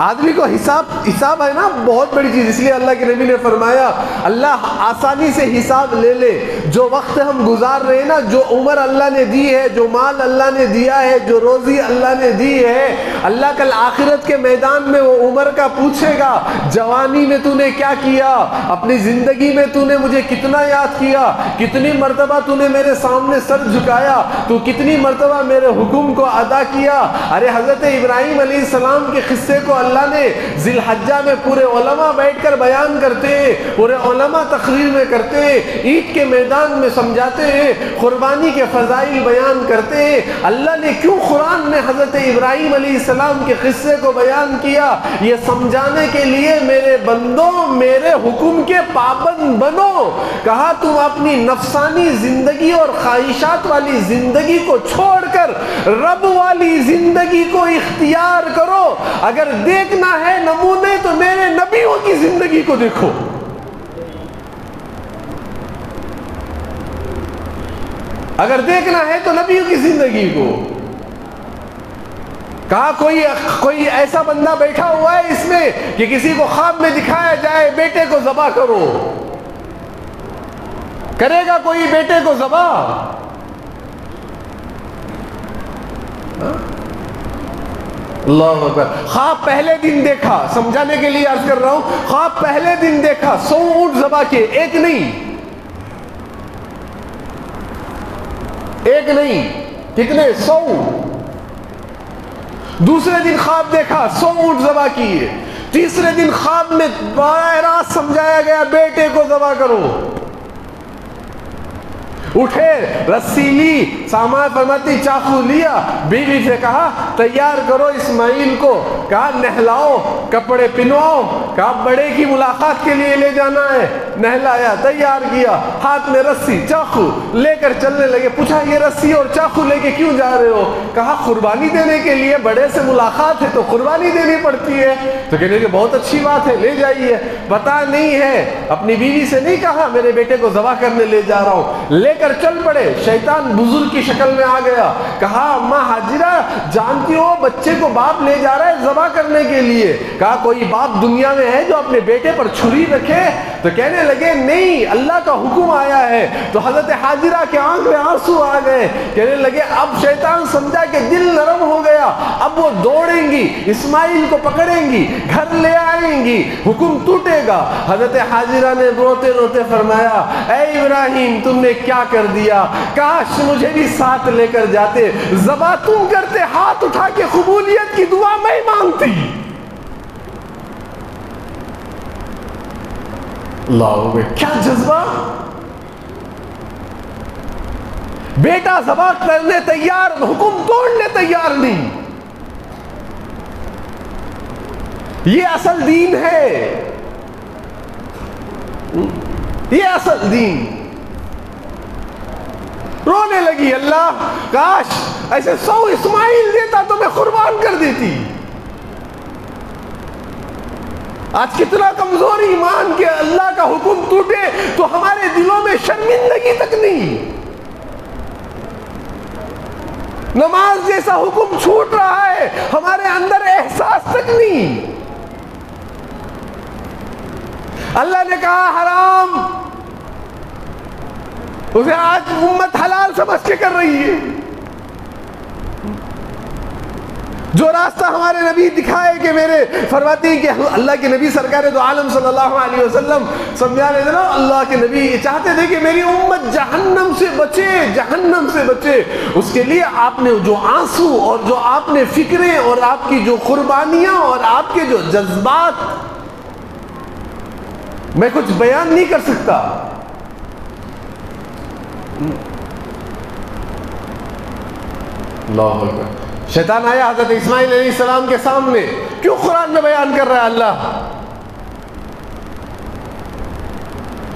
آدمی کو حساب ہے نا بہت بڑی چیز. اس لیے اللہ کے نبی نے فرمایا اللہ آسانی سے حساب لے لے. جو وقت ہم گزار رہے ہیں نا، جو عمر اللہ نے دی ہے، جو مال اللہ نے دیا ہے، جو روزی اللہ نے دی ہے، اللہ کل آخرت کے میدان میں وہ عمر کا پوچھے گا جوانی میں تو نے کیا کیا، اپنی زندگی میں تو نے مجھے کتنا یاد کیا، کتنی مرتبہ تو نے میرے سامنے سر جھکایا، تو کتنی مرتبہ میرے حکم کو ادا کیا. ارے حضرت ابراہیم علیہ السلام کے قصے کو اللہ نے ذی الحجہ میں پورے علماء بیٹھ کر بیان کرتے ہیں، پورے علماء تقریر میں کرتے ہیں، عید کے میدان میں سمجھاتے ہیں، قربانی کے فضائل بیان کرتے ہیں. اللہ نے کیوں قرآن میں حضرت ابراہیم علیہ السلام کے قصے کو بیان کیا؟ یہ سمجھانے کے لیے میرے بندوں میرے حکم کے پابند بنو. کہا تم اپنی نفسانی زندگی اور خواہشات والی زندگی کو چھوڑ کر رب والی زندگی کو اختیار کرو. اگر دیکھنا ہے نمونے تو میرے نبیوں کی زندگی کو دیکھو. اگر دیکھنا ہے تو نبیوں کی زندگی کو. کہا کوئی ایسا بندہ بیٹھا ہوا ہے اس میں کہ کسی کو خواب میں دکھایا جائے بیٹے کو ذبح کرو، کرے گا کوئی بیٹے کو ذبح؟ اللہ اکبر. خواب پہلے دن دیکھا، سمجھانے کے لیے عرض کر رہا ہوں، خواب پہلے دن دیکھا 100 اونٹ ذبح کیے، ایک نہیں، کتنے؟ 100. دوسرے دن خواب دیکھا 100 اونٹ ذبح کیے. تیسرے دن خواب میں براہ راست سمجھایا گیا بیٹے کو ذبح کرو. اٹھے، رسی لی، سامان فرماتی چاقو لیا، بیوی سے کہا تیار کرو اسماعیل کو. کہا نہلاؤ، کپڑے پہنواؤ. کہا بڑے کی ملاقات کے لیے لے جانا ہے. نہلایا، تیار کیا، ہاتھ میں رسی چاقو لے کر چلنے لگے. پوچھا یہ رسی اور چاقو لے کے کیوں جا رہے ہو؟ کہا قربانی دینے کے لیے، بڑے سے ملاقات ہے تو قربانی دینی پڑتی ہے. تو کہنے کہ بہت اچھی بات ہے، لے جائیے. پتا نہیں ہے، اپنی بیوی سے نہیں کہا میرے بیٹے کو ذبح کرنے لے جا رہا ہوں، لے کر چل پڑے. شیطان بزرگ کی شکل میں آ گیا. کہا اماں حاجرہ جانتی ہو بچے کو باپ لے جا رہا ہے ذبح کرنے کے لیے. کہا کوئی باپ دنیا میں ہے جو اپنے بیٹے پر چھری رکھے؟ تو کہنے لگے نہیں، اللہ کا حکم آیا ہے. تو حضرت حاجرہ کے آنکھ میں آنسو آ گئے. کہنے لگے اب شیطان سمجھا کہ دل نرم ہو گیا، اب وہ دوڑیں گی، اسماعیل کو پکڑیں گی، گھر لے آئیں گی، حکم ٹوٹے گا. حضرت حاجرہ نے روتے روتے فرمایا اے ابراہیم تم نے کیا کر دیا، کاش مجھے بھی ساتھ لے کر جاتے، ذبح تم کرتے، ہاتھ اٹھا کے قبولیت کی دعا میں مانگتی. اللہ کیا جذبہ. بیٹا ذبح کرنے تیار، حکم توڑنے تیار نہیں. یہ اصل دین ہے، یہ اصل دین. رونے لگی، اللہ کاش ایسے 100 اسماعیل دیتا تو میں قربان کر دیتی. آج کتنا کمزور ایمان کہ اللہ کا حکم ٹوٹے تو ہمارے دلوں میں شرمندگی تک نہیں. نماز جیسا حکم چھوٹ رہا ہے، ہمارے اندر احساس تک نہیں. اللہ نے کہا حرام، اسے آج امت حلال سمجھ کے کر رہی ہے. جو راستہ ہمارے نبی دکھائے کہ میرے فرماتے ہیں کہ اللہ کے نبی سرکار دو عالم صلی اللہ علیہ وسلم سمجھانے دینا، اللہ کے نبی یہ چاہتے تھے کہ میری امت جہنم سے بچے، جہنم سے بچے. اس کے لیے آپ نے جو آنسو اور جو آپ نے فکریں اور آپ کی جو قربانیاں اور آپ کے جو جذبات میں کچھ بیان نہیں کر سکتا. اللہ اکبر. شیطان آیا حضرت اسماعیل علیہ السلام کے سامنے، کیوں قرآن میں بیان کر رہا ہے اللہ؟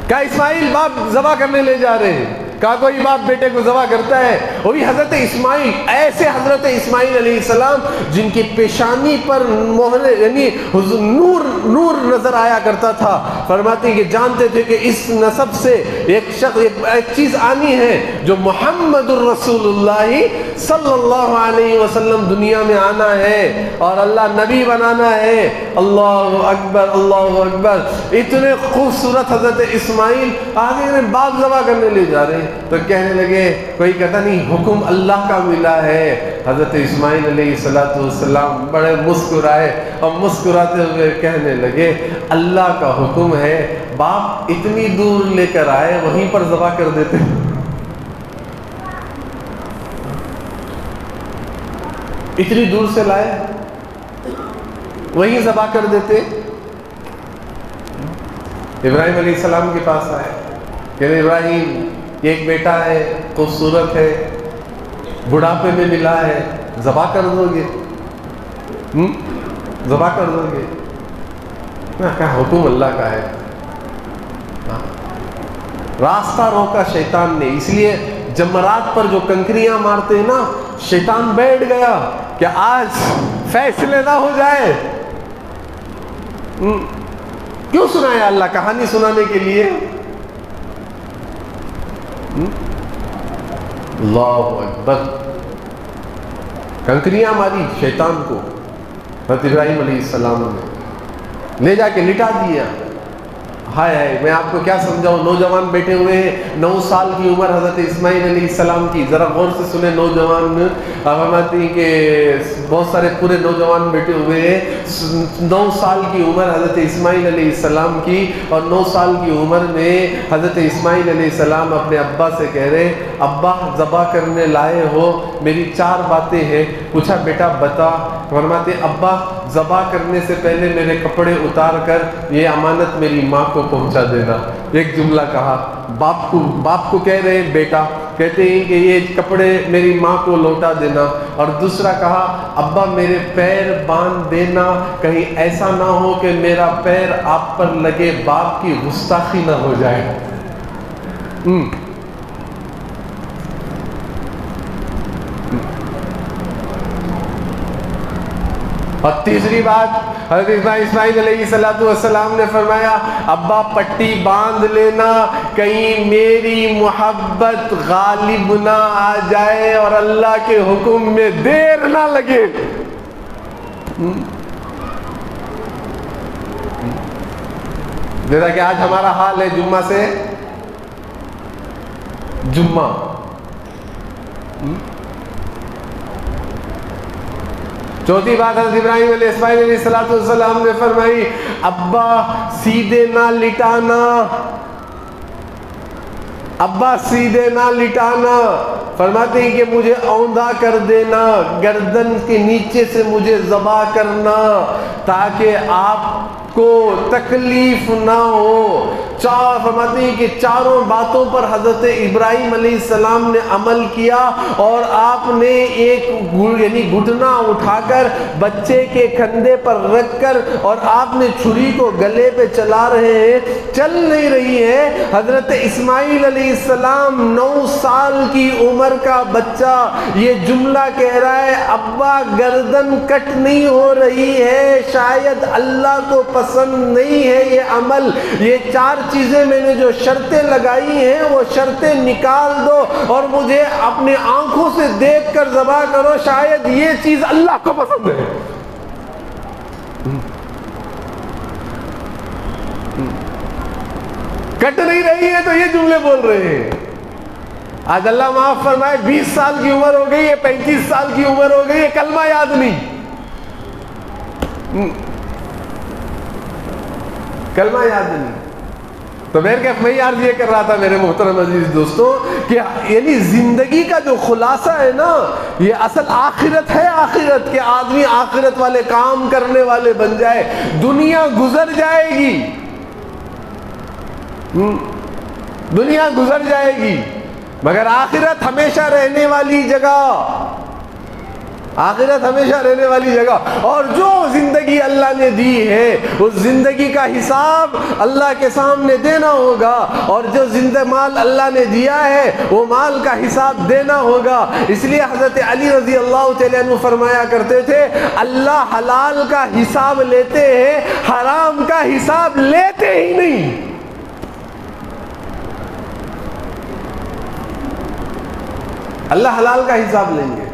کہا اسماعیل باپ ذبح کرنے لے جا رہے ہیں. کہا کوئی باپ بیٹے کو ذبح کرتا ہے؟ وہی حضرت اسماعیل، ایسے حضرت اسماعیل علیہ السلام جن کی پیشانی پر مہر یعنی نور نظر آیا کرتا تھا، فرماتے ہیں کہ جانتے تھے کہ اس نسب سے ایک چیز آنی ہے جو محمد الرسول اللہ صلی اللہ علیہ وسلم دنیا میں آنا ہے اور اللہ نبی بنانا ہے۔ اللہ اکبر اللہ اکبر۔ اتنے خوبصورت حضرت اسماعیل آگے میں باپ ذبح کرنے لے جا رہے ہیں تو کہنے لگے، کوئی کہتا نہیں حکم اللہ کا ملا ہے۔ حضرت اسماعیل علیہ السلام بڑے مسکرائے اور مسکراتے ہوئے کہنے لگے، اللہ کا حکم ہے، باپ اتنی دور لے کر آئے وہیں پر ذبح کر دیتے، اتنی دور سے لائے وہیں ذبح کر دیتے۔ ابراہیم علیہ السلام کے پاس آئے کہ ابراہیم یہ ایک بیٹا ہے، خوبصورت ہے، بڑھاپے میں ملا ہے، ذبح کر دو گے؟ ذبح کر دو گے؟ کہا حکم اللہ کا ہے۔ راستہ روکا شیطان نے، اس لیے جمرات پر جو کنکریاں مارتے ہیں نا، شیطان بیٹھ گیا کہ آج فیصلے نہ ہو جائے۔ کیوں سنایا اللہ؟ کہانی سنانے کے لیے؟ اللہ اکبر۔ کنکریاں ماری شیطان کو، حضرت ابراہیم علیہ السلام نے لے جا کے لٹا دیا۔ ہائے ہائے، میں آپ کو کیا سمجھاؤں، نوجوان بیٹھے ہوئے ہیں، 9 سال کی عمر حضرت اسماعیل علیہ السلام کی، ذرا غور سے سنیں نوجوان، فرماتے ہیں کہ بہت سارے پورے نوجوان بیٹھے ہوئے ہیں، 9 سال کی عمر حضرت اسماعیل علیہ السلام کی، اور 9 سال کی عمر میں حضرت اسماعیل علیہ السلام اپنے ابا سے کہہ رہے، ابا ذبح کرنے لائے ہو، میری 4 باتیں ہیں۔ پوچھا بیٹا بتا، فرماتے ابا ذبح کرنے سے پہلے میرے کپڑے اتار کر یہ امانت میری ماں کو پہنچا دینا۔ ایک جملہ کہا باپ کو کہہ رہے ہیں بیٹا، کہتے ہیں کہ یہ کپڑے میری ماں کو لوٹا دینا، اور دوسرا کہا ابا میرے پیر باندھ دینا، کہیں ایسا نہ ہو کہ میرا پیر آپ پر لگے، باپ کی گستاخی نہ ہو جائے۔ اور تیسری بات حضرت اسماعیل علیہ السلام نے فرمایا ابا پٹی باندھ لینا، کہیں میری محبت غالب نہ آ جائے اور اللہ کے حکم میں دیر نہ لگے۔ جیسا کہ آج ہمارا حال ہے، جمعہ سے جمعہ، چوتھی بات حضرت ابراہیم علیہ السلام نے فرمائی ابا سیدھے نہ لٹانا، ابا سیدھے نہ لٹانا، فرماتے ہیں کہ مجھے اوندا کر دینا، گردن کے نیچے سے مجھے ذبح کرنا تاکہ آپ کو تکلیف نہ ہو۔ فرماتے ہیں کہ 4 باتوں پر حضرت ابراہیم علیہ السلام نے عمل کیا، اور آپ نے ایک یعنی گھٹنا اٹھا کر بچے کے کندھے پر رکھ کر، اور آپ نے چھری کو گلے پہ چلا رہے ہیں، چل نہیں رہی ہے۔ حضرت اسماعیل علیہ السلام 9 سال کی عمر کا بچہ یہ جملہ کہہ رہا ہے ابا گردن کٹ نہیں ہو رہی ہے، شاید اللہ کو پسند نہیں ہے یہ عمل، یہ 4 چیزیں میں نے جو شرطیں لگائی ہیں وہ شرطیں نکال دو اور مجھے اپنے آنکھوں سے دیکھ کر ذبح کرو، شاید یہ چیز اللہ کو پسند ہے۔ کٹ نہیں رہی ہے تو یہ جملے بول رہے ہیں۔ آج اللہ معاف فرمائے 20 سال کی عمر ہو گئی ہے، 35 سال کی عمر ہو گئی ہے، کلمہ یاد نہیں، کلمہ یاد نہیں۔ تو میں عرض یہ کر رہا تھا میرے محترم عزیز دوستوں کہ یعنی زندگی کا جو خلاصہ ہے نا، یہ اصل آخرت ہے، آخرت کہ آدمی آخرت والے کام کرنے والے بن جائے۔ دنیا گزر جائے گی، دنیا گزر جائے گی، مگر آخرت ہمیشہ رہنے والی جگہ، آخرت ہمیشہ رہنے والی جگہ. اور جو زندگی اللہ نے دی ہے اس زندگی کا حساب اللہ کے سامنے دینا ہوگا, اور جو مال اللہ نے دیا ہے وہ مال کا حساب دینا ہوگا. اس لیے حضرت علی رضی اللہ تعالیٰ عنہ فرمایا کرتے تھے, اللہ حلال کا حساب لیتے ہیں, حرام کا حساب لیتے ہی نہیں. اللہ حلال کا حساب لیں گے.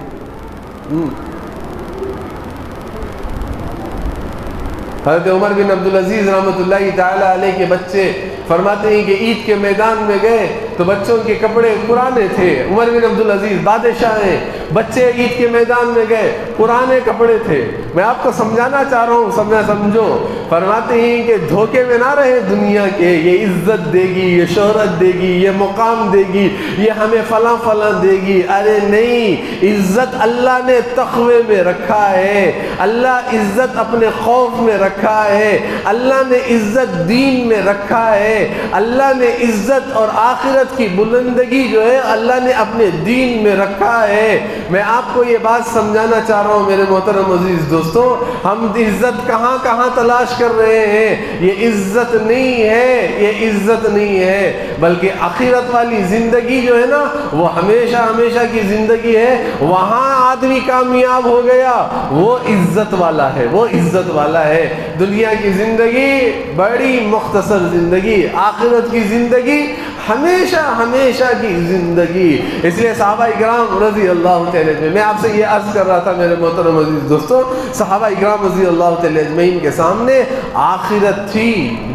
حضرت عمر بن عبدالعزیز رحمۃ اللہ تعالی علیہ کے بچے فرماتے ہیں کہ عید کے میدان میں گئے تو بچوں کے کپڑے پرانے تھے. عمر بن عبدالعزیز بادشاہ ہیں, بچے عید کے میدان میں گئے, پرانے کپڑے تھے. میں آپ کو سمجھانا چاہ رہا ہوں, سمجھو. فرماتے ہیں کہ دھوکے میں نہ رہے دنیا کے, یہ عزت دے گی, یہ شہرت دے گی, یہ مقام دے گی, یہ ہمیں فلاں فلاں دے گی. ارے نہیں, عزت اللہ نے تقوی میں رکھا ہے, اللہ عزت اپنے خوف میں رکھا ہے, اللہ نے عزت دین میں رکھا ہے, اللہ نے عزت اور آخرت کی بلندگی جو ہے اللہ نے اپنے دین میں رکھا ہے. میں آپ کو یہ بات سمجھانا چاہ رہا ہوں میرے محترم عزیز دوستو, ہم عزت کہاں کہاں تلاش کر رہے ہیں. یہ عزت نہیں ہے, یہ عزت نہیں ہے, بلکہ آخرت والی زندگی جو ہے نا وہ ہمیشہ ہمیشہ کی زندگی ہے. وہاں آدمی کامیاب ہو گیا, وہ عزت والا ہے, وہ عزت والا ہے. دنیا کی زندگی بڑی مختصر زندگی, آخرت کی زندگی ہمیشہ ہمیشہ کی زندگی. اس لیے صحابہ اکرام رضی اللہ تعالیٰ عنہ, میں آپ سے یہ عرض کر رہا تھا میرے محترم عزیز دوستو, صحابہ اکرام رضی اللہ تعالیٰ اجمعین کے سامنے آخرت تھی,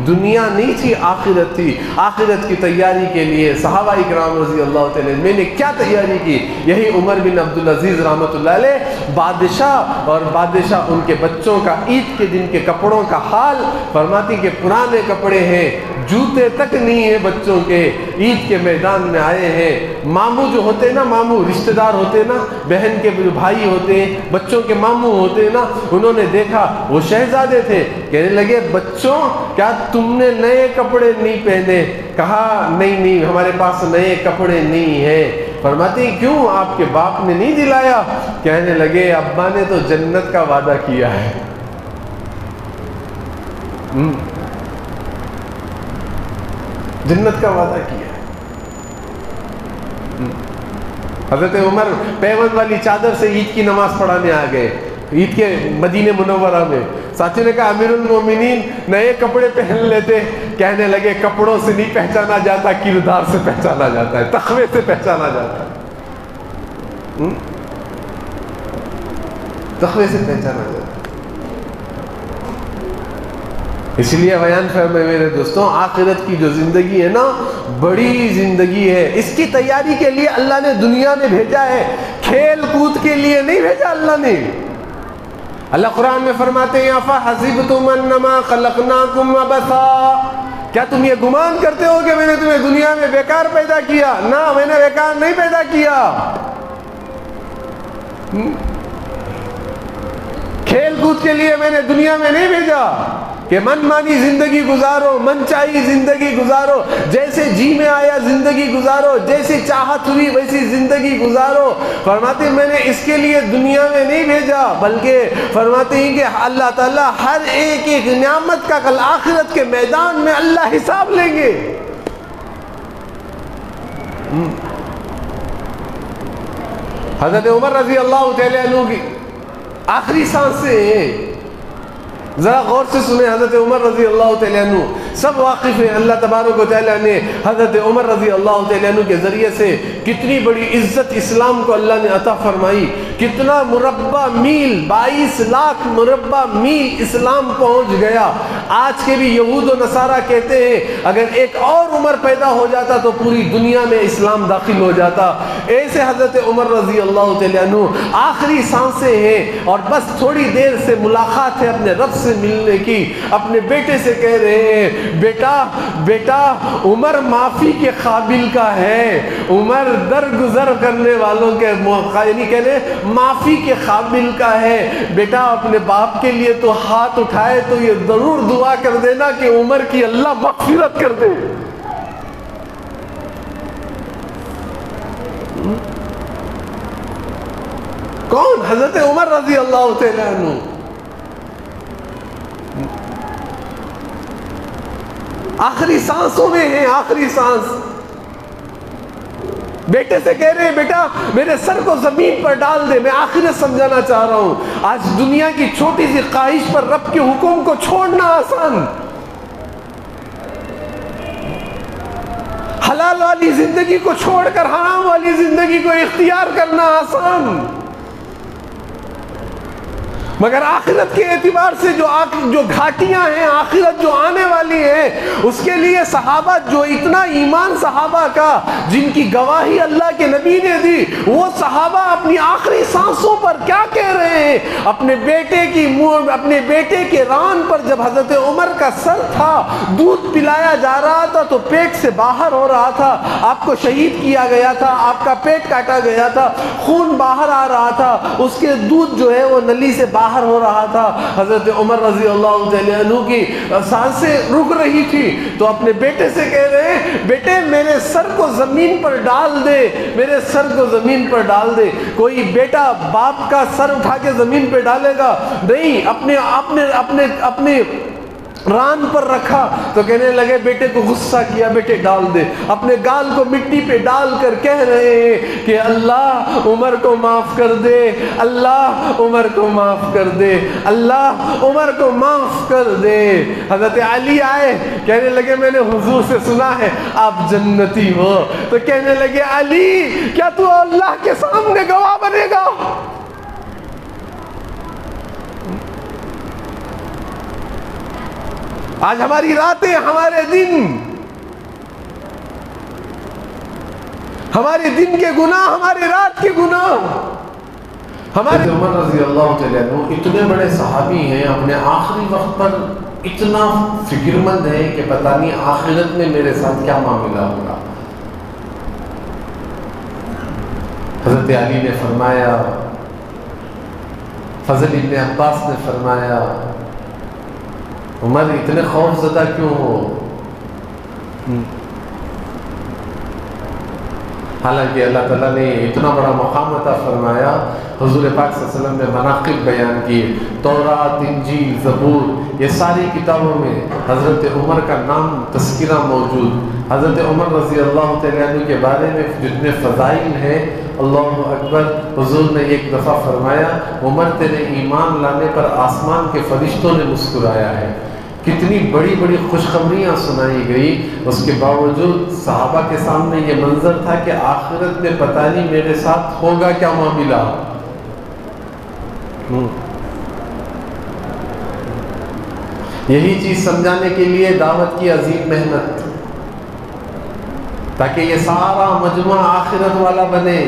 دنیا نہیں تھی, آخرت تھی. آخرت کی تیاری کے لیے صحابہ اکرام رضی اللہ تعالیٰ عنہ نے کیا تیاری کی؟ یہی عمر بن عبدالعزیز رحمۃ اللہ علیہ بادشاہ, اور بادشاہ ان کے بچوں کا عید کے دن کے کپڑوں کا حال فرماتی کہ پرانے کپڑے ہیں, جوتے تک نہیں ہیں بچوں کے, عید کے میدان میں آئے ہیں. ماموں جو ہوتے ہیں نا, ماموں رشتہ دار ہوتے ہیں نا, بہن کے جو بھائی ہوتے ہیں, بچوں کے ماموں ہوتے ہیں نا, انہوں نے دیکھا وہ شہزادے تھے, کہنے لگے بچوں کیا تم نے نئے کپڑے نہیں پہنے؟ کہا نہیں ہمارے پاس نئے کپڑے نہیں ہیں. فرماتے ہیں کیوں, آپ کے باپ نے نہیں دلایا؟ کہنے لگے ابا نے تو جنت کا وعدہ کیا ہے. جنت کا وعدہ کیا. حضرت عمر پیون والی چادر سے عید کی نماز پڑھانے آ گئے, عید کے مدینہ منورہ میں. ساتھی نے کہا امیر المومنین نئے کپڑے پہن لیتے. کہنے لگے کپڑوں سے نہیں پہچانا جاتا, کردار سے پہچانا جاتا ہے, تقوی سے پہچانا جاتا ہے, تقوی سے پہچانا جاتا ہے. اس لیے بیان فرمائے میرے دوستوں, آخرت کی جو زندگی ہے نا بڑی زندگی ہے. اس کی تیاری کے لیے اللہ نے دنیا میں بھیجا ہے, کھیل کود کے لیے نہیں بھیجا اللہ نے. اللہ قرآن میں فرماتے ہیں افحسبتم انما خلقناکم عبثا, کیا تم یہ گمان کرتے ہو کہ میں نے تمہیں دنیا میں بیکار پیدا کیا؟ نہ, میں نے بیکار نہیں پیدا کیا. کھیل کود کے لیے میں نے دنیا میں نہیں بھیجا کہ من مانی زندگی گزارو, من چاہی زندگی گزارو, جیسے جی میں آیا زندگی گزارو, جیسی چاہت ہوئی ویسی زندگی گزارو. فرماتے ہیں میں نے اس کے لیے دنیا میں نہیں بھیجا, بلکہ فرماتے ہیں کہ اللہ تعالیٰ ہر ایک ایک نعمت کا کل آخرت کے میدان میں اللہ حساب لیں گے. حضرت عمر رضی اللہ تعالیٰ عنہ کی آخری سانسیں, ذرا غور سے سنیں. حضرت عمر رضی اللہ تعالیٰ عنہ سب واقف ہیں, اللہ تبارک و تعالیٰ نے حضرت عمر رضی اللہ تعالیٰ عنہ کے ذریعے سے کتنی بڑی عزت اسلام کو اللہ نے عطا فرمائی. کتنا مربع میل, 22 لاکھ مربع میل اسلام پہنچ گیا. آج کے بھی یہود و نصارہ کہتے ہیں اگر ایک اور عمر پیدا ہو جاتا تو پوری دنیا میں اسلام داخل ہو جاتا. ایسے حضرت عمر رضی اللہ تعالیٰ عنہ آخری سانسیں ہیں اور بس تھوڑی دیر سے ملاقات ہے اپنے رب سے ملنے کی. اپنے بیٹے سے کہہ رہے ہیں بیٹا عمر معافی کے قابل کا ہے, عمر درگزر کرنے والوں کے یعنی کہنے معافی کے قابل کا ہے. بیٹا اپنے باپ کے لیے تو ہاتھ اٹھائے تو یہ ضرور دعا کر دینا کہ عمر کی اللہ مغفرت کر دے. کون؟ حضرت عمر رضی اللہ تعالیٰ عنہ. آخری سانسوں میں ہیں، آخری سانس. بیٹے سے کہہ رہے ہیں بیٹا میرے سر کو زمین پر ڈال دے. میں آخرت سمجھانا چاہ رہا ہوں. آج دنیا کی چھوٹی سی خواہش پر رب کے حکم کو چھوڑنا آسان، حلال والی زندگی کو چھوڑ کر حرام والی زندگی کو اختیار کرنا آسان، مگر آخرت کے اعتبار سے جو گھاٹیاں ہیں، آخرت جو آنے والی ہے، اس کے لیے صحابہ جو اتنا ایمان صحابہ کا جن کی گواہی اللہ کے نبی نے دی، وہ صحابہ اپنی آخری سانسوں پر کیا کہہ رہے ہیں؟ اپنے بیٹے کے ران پر جب حضرت عمر کا سر تھا، دودھ پلایا جا رہا تھا تو پیٹ سے باہر ہو رہا تھا، آپ کو شہید کیا گیا تھا، آپ کا پیٹ کاٹا گیا تھا، خون باہر آ رہا تھا، اس کے دودھ جو ہے وہ نلی سے باہر ہو رہا تھا. حضرت عمر رضی اللہ تعالیٰ عنہ کی سانسیں رک رہی تھی تو اپنے بیٹے سے کہہ رہے ہیں بیٹے میرے سر کو زمین پر ڈال دے، میرے سر کو زمین پر ڈال دے. کوئی بیٹا باپ کا سر اٹھا کے زمین پہ ڈالے گا؟ نہیں. اپنے ران پر رکھا تو کہنے لگے، بیٹے کو غصہ کیا، بیٹے ڈال دے. اپنے گال کو مٹی پہ ڈال کر کہہ رہے ہیں کہ اللہ عمر کو معاف کر دے، اللہ عمر کو معاف کر دے، اللہ عمر کو معاف کر دے. حضرت علی آئے، کہنے لگے میں نے حضور سے سنا ہے آپ جنتی ہو. تو کہنے لگے علی کیا تو اللہ کے سامنے گواہ بنے گا؟ آج ہماری راتیں، ہمارے دن، ہمارے دن کے گناہ، ہمارے رات کے گناہ. ہمارے عمر رضی اللہ تعالیٰ عنہ اتنے بڑے صحابی ہیں، اپنے آخری وقت پر اتنا فکر مند ہے کہ پتہ نہیں آخرت میں میرے ساتھ کیا معاملہ ہوگا. حضرت علی نے فرمایا، فضل ابن عباس نے فرمایا عمر اتنے خوف زدہ کیوں ہو؟ حالانکہ اللہ تعالیٰ نے اتنا بڑا مقام عطا فرمایا. حضور پاک صلی اللہ علیہ وسلم نے مناقب بیان کیے، تورات، انجیل، زبور، یہ ساری کتابوں میں حضرت عمر کا نام تذکرہ موجود. حضرت عمر رضی اللہ تعالیٰ عنہ کے بارے میں جتنے فضائل ہیں، اللہ اکبر. حضور نے ایک دفعہ فرمایا عمر تیرے ایمان لانے پر آسمان کے فرشتوں نے مسکرایا ہے. کتنی بڑی بڑی خوشخبریاں سنائی گئی، اس کے باوجود صحابہ کے سامنے یہ منظر تھا کہ آخرت میں پتہ نہیں میرے ساتھ ہوگا کیا معاملہ. یہی چیز سمجھانے کے لیے دعوت کی عظیم محنت، تاکہ یہ سارا مجموعہ آخرت والا بنے.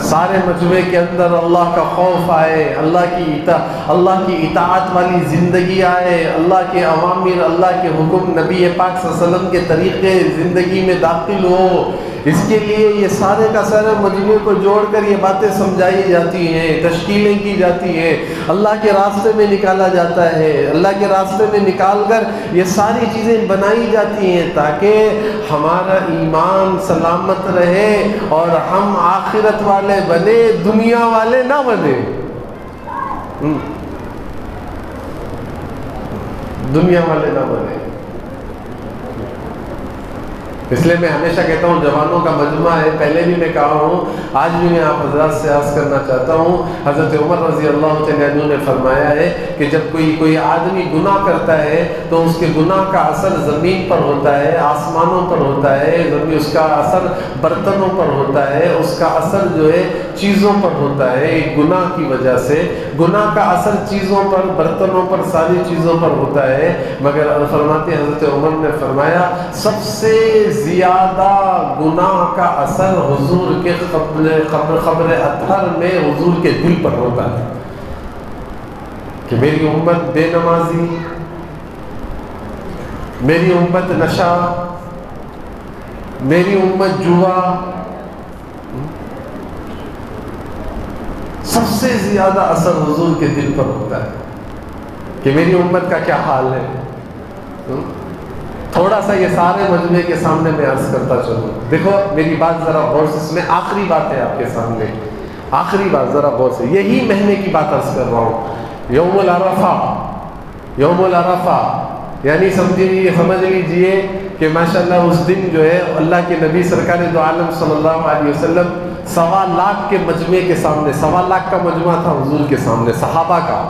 سارے مجموعے کے اندر اللہ کا خوف آئے، اللہ کی اطاعت والی زندگی آئے، اللہ کے اوامر، اللہ کے حکم، نبی پاک صلی اللہ علیہ وسلم کے طریقے زندگی میں داخل ہو. اس کے لیے یہ سارے کا سارے مجموعے کو جوڑ کر یہ باتیں سمجھائی جاتی ہیں، تشکیلیں کی جاتی ہیں، اللہ کے راستے میں نکالا جاتا ہے. اللہ کے راستے میں نکال کر یہ ساری چیزیں بنائی جاتی ہیں تاکہ ہمارا ایمان سلامت رہے اور ہم آخرت والے بنے، دنیا والے نہ بنے. دنیا والے نہ بنے. اس لیے میں ہمیشہ کہتا ہوں جوانوں کا مجمع ہے، پہلے بھی میں کہا ہوں، آج بھی میں آپ حضرات سے عرض کرنا چاہتا ہوں. حضرت عمر رضی اللہ تعالیٰ عنہ نے فرمایا ہے کہ جب کوئی آدمی گناہ کرتا ہے تو اس کے گناہ کا اثر زمین پر ہوتا ہے، آسمانوں پر ہوتا ہے، اس کا اثر برتنوں پر ہوتا ہے، اس کا اثر جو ہے چیزوں پر ہوتا ہے. ایک گناہ کی وجہ سے گناہ کا اثر چیزوں پر، برتنوں پر، ساری چیزوں پر ہوتا ہے. مگر فرماتے حضرت عمر نے فرمایا سب سے زیادہ گناہ کا اثر حضور کے قبر اطہر میں حضور کے دل پر ہوتا ہے کہ میری امت بے نمازی، میری امت نشہ، میری امت جوا. سب سے زیادہ اثر حضور کے دل پر ہوتا ہے کہ میری امت کا کیا حال ہے. تھوڑا سا یہ سارے مجموعے کے سامنے میں عرض کرتا چلوں. دیکھو میری بات ذرا غور سے سنیں، آخری بات ہے آپ کے سامنے. آخری بات ذرا غور سے، یہی مہینے کی بات عرض کر رہا ہوں، یوم العرفہ، یوم العرفہ، یعنی سمجھ لیجئے کہ ماشاءاللہ اس دن جو ہے اللہ کے نبی سرکار دو عالم صلی اللہ علیہ وسلم 1.25 لاکھ کے مجمع کے سامنے، 1.25 لاکھ کا مجمع تھا حضور کے سامنے، صحابہ کا،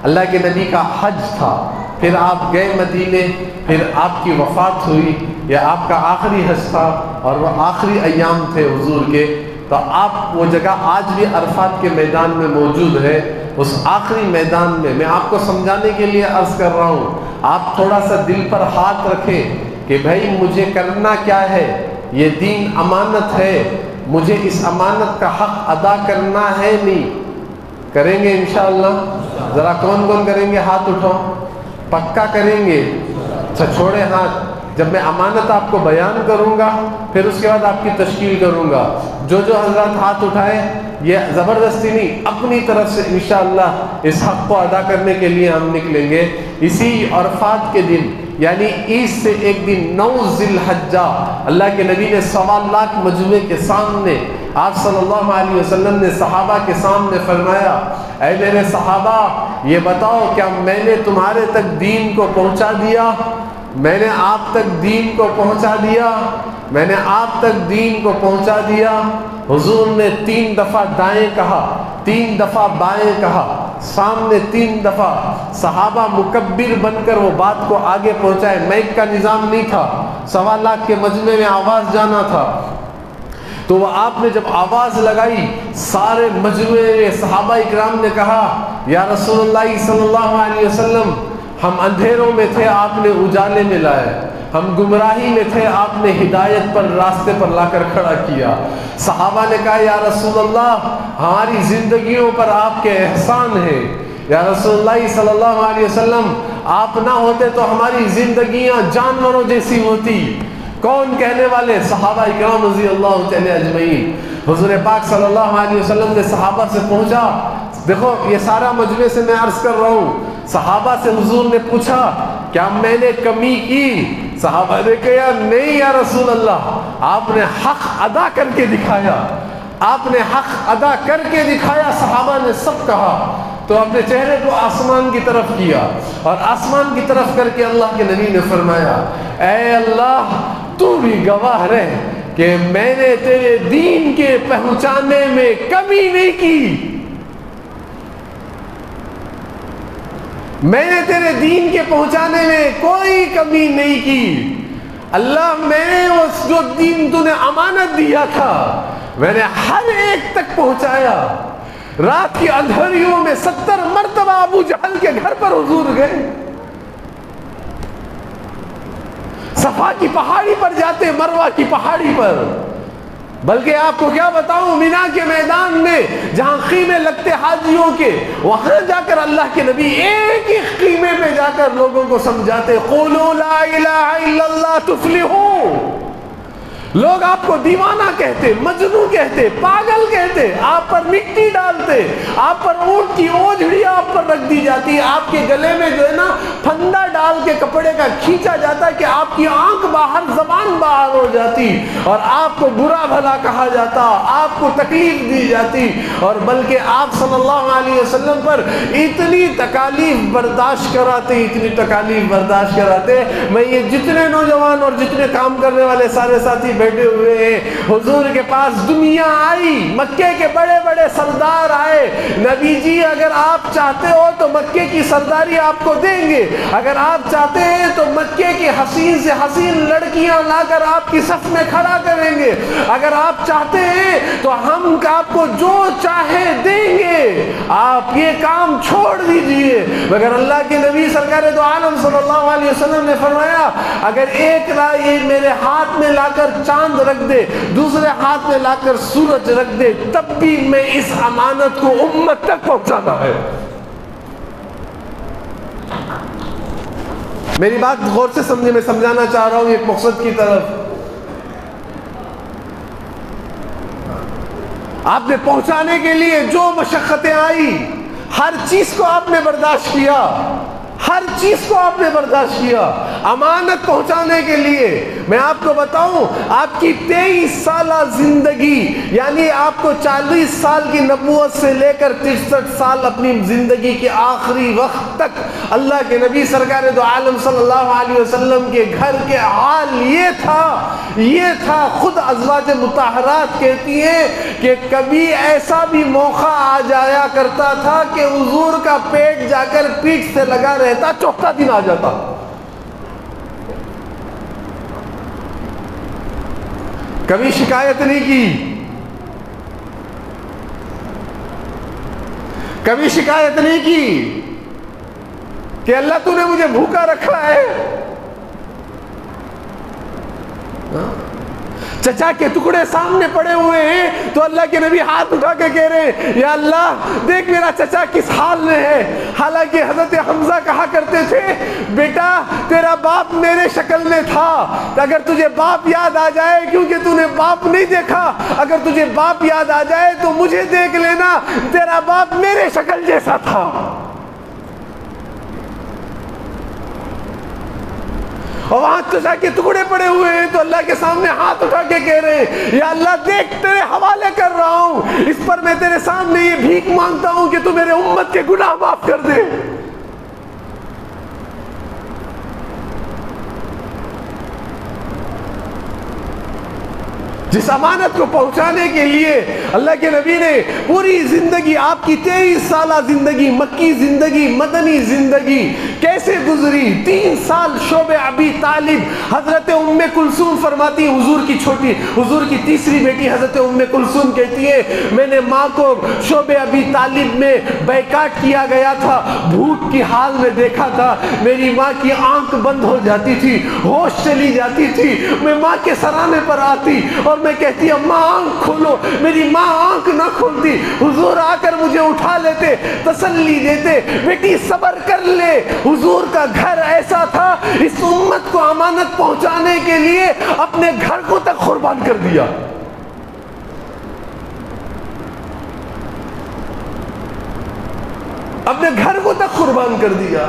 اللہ کے نبی کا حج تھا، پھر آپ گئے مدینے، پھر آپ کی وفات ہوئی، یا آپ کا آخری حج تھا اور وہ آخری ایام تھے حضور کے، تو آپ وہ جگہ آج بھی عرفات کے میدان میں موجود ہے، اس آخری میدان میں آپ کو سمجھانے کے لیے عرض کر رہا ہوں، آپ تھوڑا سا دل پر ہاتھ رکھیں کہ بھائی مجھے کرنا کیا ہے، یہ دین امانت ہے، مجھے اس امانت کا حق ادا کرنا ہے، نہیں کریں گے انشاءاللہ؟ ذرا کون کون کریں گے ہاتھ اٹھاؤ، پکا کریں گے؟ اچھا چھوڑے ہاتھ، جب میں امانت آپ کو بیان کروں گا پھر اس کے بعد آپ کی تشکیل کروں گا، جو حضرات ہاتھ اٹھائے یہ زبردستی نہیں، اپنی طرف سے انشاءاللہ اس حق کو ادا کرنے کے لیے ہم نکلیں گے۔ اسی عرفات کے دن یعنی عید سے ایک دن 9 ذی الحجہ اللہ کے نبی نے 1.25 لاکھ مجمع کے سامنے آپ صلی اللہ علیہ وسلم نے صحابہ کے سامنے فرمایا، اے میرے صحابہ یہ بتاؤ کیا میں نے تمہارے تک دین کو پہنچا دیا؟ میں نے آپ تک دین کو پہنچا دیا؟ میں نے آپ تک دین کو پہنچا دیا؟ حضور نے 3 دفعہ دائیں کہا، 3 دفعہ بائیں کہا، سامنے 3 دفعہ، صحابہ مکبر بن کر وہ بات کو آگے پہنچائے، مائک کا نظام نہیں تھا، 1.25 لاکھ کے مجمع میں آواز جانا تھا، تو وہ آپ نے جب آواز لگائی سارے مجمع صحابہ اکرام نے کہا یا رسول اللہ صلی اللہ علیہ وسلم ہم اندھیروں میں تھے، آپ نے اجالے میں لائے، ہم گمراہی میں تھے، آپ نے ہدایت پر راستے پر لا کر کھڑا کیا۔ صحابہ نے کہا یا رسول اللہ ہماری زندگیوں پر آپ کے احسان ہے، یا رسول اللہ صلی اللہ علیہ وسلم آپ نہ ہوتے تو ہماری زندگیاں جانوروں جیسی ہوتی۔ کون کہنے والے؟ صحابہ اکرام رضی اللہ تعالی اجمعین۔ حضور پاک صلی اللہ علیہ وسلم نے صحابہ سے پوچھا، دیکھو یہ سارا مجمع سے میں عرض کر رہا ہوں، صحابہ سے حضور نے پوچھا کیا میں نے کمی کی؟ صحابہ نے کہا نہیں یا رسول اللہ، آپ نے حق ادا کر کے دکھایا، آپ نے حق ادا کر کے دکھایا۔ صحابہ نے سب کہا تو اپنے چہرے کو آسمان کی طرف کیا اور آسمان کی طرف کر کے اللہ کے نبی نے فرمایا اے اللہ تو بھی گواہ رہ کہ میں نے تیرے دین کے پہنچانے میں کمی نہیں کی، میں نے تیرے دین کے پہنچانے میں کوئی کمی نہیں کی۔ اللہ میں نے اس جو دین تو نے امانت دیا تھا میں نے ہر ایک تک پہنچایا۔ رات کی اندھیریوں میں 70 مرتبہ ابو جہل کے گھر پر حضور گئے، صفا کی پہاڑی پر جاتے، مروہ کی پہاڑی پر، بلکہ آپ کو کیا بتاؤں مینا کے میدان میں جہاں خیمے لگتے حاجیوں کے، وہاں جا کر اللہ کے نبی ایک ہی خیمے پہ جا کر لوگوں کو سمجھاتے قولوا لا الہ الا اللہ تفلحون۔ لوگ آپ کو دیوانہ کہتے، مجنون کہتے، پاگل کہتے، آپ پر مٹی ڈالتے، آپ پر اونٹ کی اوجھڑی آپ پر رکھ دی جاتی، آپ کے گلے میں جو ہے نا پھندا ڈال کے کپڑے کا کھینچا جاتا کہ آپ کی آنکھ باہر، زبان باہر ہو جاتی، اور آپ کو برا بھلا کہا جاتا، آپ کو تکلیف دی جاتی، اور بلکہ آپ صلی اللہ علیہ وسلم پر اتنی تکالیف برداشت کراتے، اتنی تکالیف برداشت کراتے۔ میں یہ جتنے نوجوان اور جتنے کام کرنے والے سارے ساتھی بیٹھے ہوئے ہیں، حضور کے پاس دنیا آئی، مکے کے بڑے بڑے سردار آئے، نبی جی اگر آپ چاہتے ہو تو مکے کی سرداری آپ کو دیں گے، اگر آپ چاہتے ہیں تو مکے کی حسین سے حسین لڑکیاں لا کر آپ کی صف میں کھڑا کریں گے، اگر آپ چاہتے ہیں تو ہم آپ کو جو چاہے دیں گے، آپ یہ کام چھوڑ دیجئے۔ مگر اللہ کے نبی سرکار دو عالم صلی اللہ علیہ وسلم نے فرمایا اگر ایک رائے میرے ہاتھ میں لا کر چاند رکھ دے، دوسرے ہاتھ میں لا کر سورج رکھ دے، تب بھی میں اس امانت کو امت تک پہنچانا ہے۔ میری بات غور سے سمجھے، میں سمجھانا چاہ رہا ہوں ایک مقصد کی طرف۔ آپ نے پہنچانے کے لیے جو مشقتیں آئی، ہر چیز کو آپ نے برداشت کیا، ہر چیز کو آپ نے برداشت کیا امانت پہنچانے کے لیے۔ میں آپ کو بتاؤں، آپ کی 23 سالہ زندگی، یعنی آپ کو 40 سال کی نبوت سے لے کر 63 سال اپنی زندگی کے آخری وقت تک اللہ کے نبی سرکار دو عالم صلی اللہ علیہ وسلم کے گھر کے حال یہ تھا۔ خود ازواج مطہرات کہتی ہیں کہ کبھی ایسا بھی موقع آ جایا کرتا تھا کہ حضور کا پیٹ جا کر پیٹھ سے لگا رہتا، چوتھا دن آ جاتا۔ کبھی شکایت نہیں کی، کبھی شکایت نہیں کی کہ اللہ تو نے مجھے بھوکا رکھا ہے۔ چچا کے ٹکڑے سامنے پڑے ہوئے ہیں تو اللہ کے نبی ہاتھ اٹھا کے کہہ رہے ہیں یا اللہ دیکھ میرا چچا کس حال میں ہے۔ حالانکہ حضرت حمزہ کہا کرتے تھے بیٹا تیرا باپ میرے شکل میں تھا، اگر تجھے باپ یاد آ جائے، کیونکہ تو نے باپ نہیں دیکھا، اگر تجھے باپ یاد آ جائے تو مجھے دیکھ لینا، تیرا باپ میرے شکل جیسا تھا۔ اور وہاں چچا کے ٹکڑے پڑے ہوئے ہیں تو اللہ کے سامنے ہاتھ اٹھا کے کہہ رہے ہیں یا اللہ دیکھ تیرے حوالے کر رہا ہوں، اس پر میں تیرے سامنے یہ بھیک مانگتا ہوں کہ تو میرے امت کے گناہ معاف کر دے۔ جس امانت کو پہنچانے کے لیے اللہ کے نبی نے پوری زندگی، آپ کی 23 سالہ زندگی، مکی زندگی، مدنی زندگی کیسے گزری؟ 3 سال شعب ابی طالب، حضرت ام کلثوم فرماتی، حضور کی تیسری بیٹی حضرت ام کلثوم کہتی ہے میں نے ماں کو شعب ابی طالب میں بیکاٹ کیا گیا تھا، بھوک کی حال میں دیکھا تھا، میری ماں کی آنکھ بند ہو جاتی تھی، ہوش چلی جاتی تھی، میں ماں کے سرانے پر آتی اور میں کہتی اماں آنکھ کھولو، میری ماں آنکھ نہ کھولتی، حضور آ کر مجھے اٹھا لیتے، تسلی دیتے، بیٹی صبر کر لے۔ حضور کا گھر ایسا تھا، اس امت کو امانت پہنچانے کے لیے اپنے گھر کو تک قربان کر دیا۔ اپنے گھر کو تک قربان کر دیا۔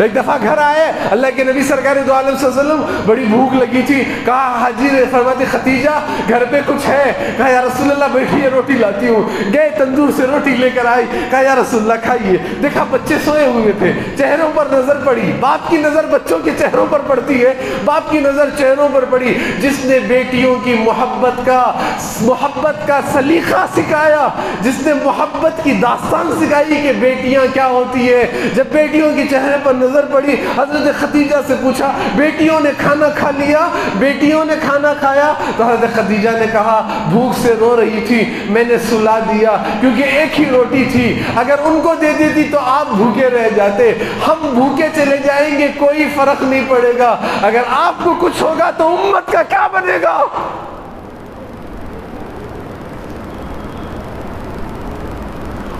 ایک دفعہ گھر آئے اللہ کے نبی سرکار دو عالم صلی اللہ علیہ وسلم، بڑی بھوک لگی تھی، کہا حاجی نے فرماتی خدیجہ گھر پہ کچھ ہے؟ کہا یا رسول اللہ بیٹھیے روٹی لاتی ہوں، گئے تندور سے روٹی لے کر آئی، کہا یا رسول اللہ کھائیے۔ دیکھا بچے سوئے ہوئے تھے، چہروں پر نظر پڑی، باپ کی نظر بچوں کے چہروں پر پڑتی ہے، باپ کی نظر چہروں پر پڑی، جس نے بیٹیوں کی محبت کا سلیقہ سکھایا، جس نے محبت کی داستان سکھائی کہ بیٹیاں کیا ہوتی ہے۔ جب بیٹیوں کے چہرے پر نظر پڑی، حضرت خدیجہ سے پوچھا بیٹیوں نے کھانا کھا لیا؟ بیٹیوں نے کھانا کھایا؟ تو حضرت خدیجہ نے کہا بھوک سے رو رہی تھی، میں نے سلا دیا، کیونکہ ایک ہی روٹی تھی، اگر ان کو دے دیتی تو آپ بھوکے رہ جاتے، ہم بھوکے چلے جائیں گے کوئی فرق نہیں پڑے گا، اگر آپ کو کچھ ہوگا تو امت کا کیا بنے گا؟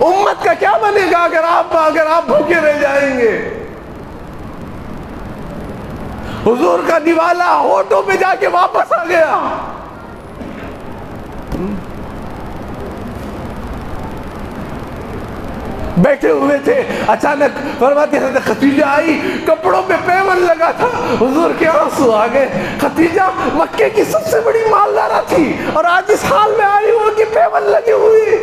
امت کا کیا بنے گا اگر آپ بھوکے رہ جائیں گے؟ حضور کا نوالا ہونٹوں پہ جا کے واپس آ گیا۔ بیٹھے ہوئے تھے، اچانک فرماتی حضرت خدیجہ آئی، کپڑوں پہ پیون لگا تھا، حضور کے آنسو آ گئے۔ خدیجہ مکے کی سب سے بڑی مالدارہ تھی اور آج اس حال میں آئی ہوں کہ پیون لگی ہوئی۔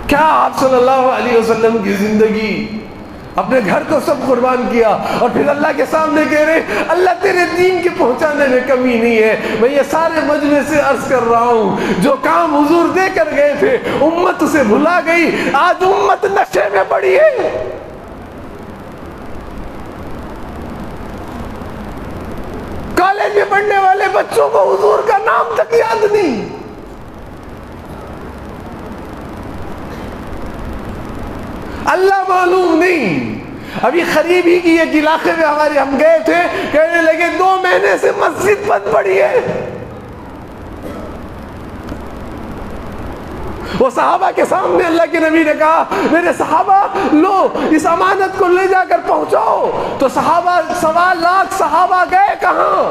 کیا آپ صلی اللہ علیہ وسلم کی زندگی، اپنے گھر کو سب قربان کیا، اور پھر اللہ کے سامنے کہہ رہے اللہ تیرے دین کے پہنچانے میں کمی نہیں ہے۔ میں یہ سارے مجمع سے عرض کر رہا ہوں، جو کام حضور دے کر گئے تھے امت اسے بھلا گئی، آج امت نشے میں پڑی ہے۔ کالج میں پڑھنے والے بچوں کو حضور کا نام تک یاد نہیں۔ اللہ معلوم نہیں۔ ابھی قریب ہی کی ایک علاقے میں ہم گئے تھے، کہنے لگے 2 مہینے سے مسجد بند پڑی ہے۔ وہ صحابہ کے سامنے اللہ کے نبی نے کہا میرے صحابہ لو اس امانت کو لے جا کر پہنچاؤ، تو صحابہ 1.25 لاکھ صحابہ گئے کہاں؟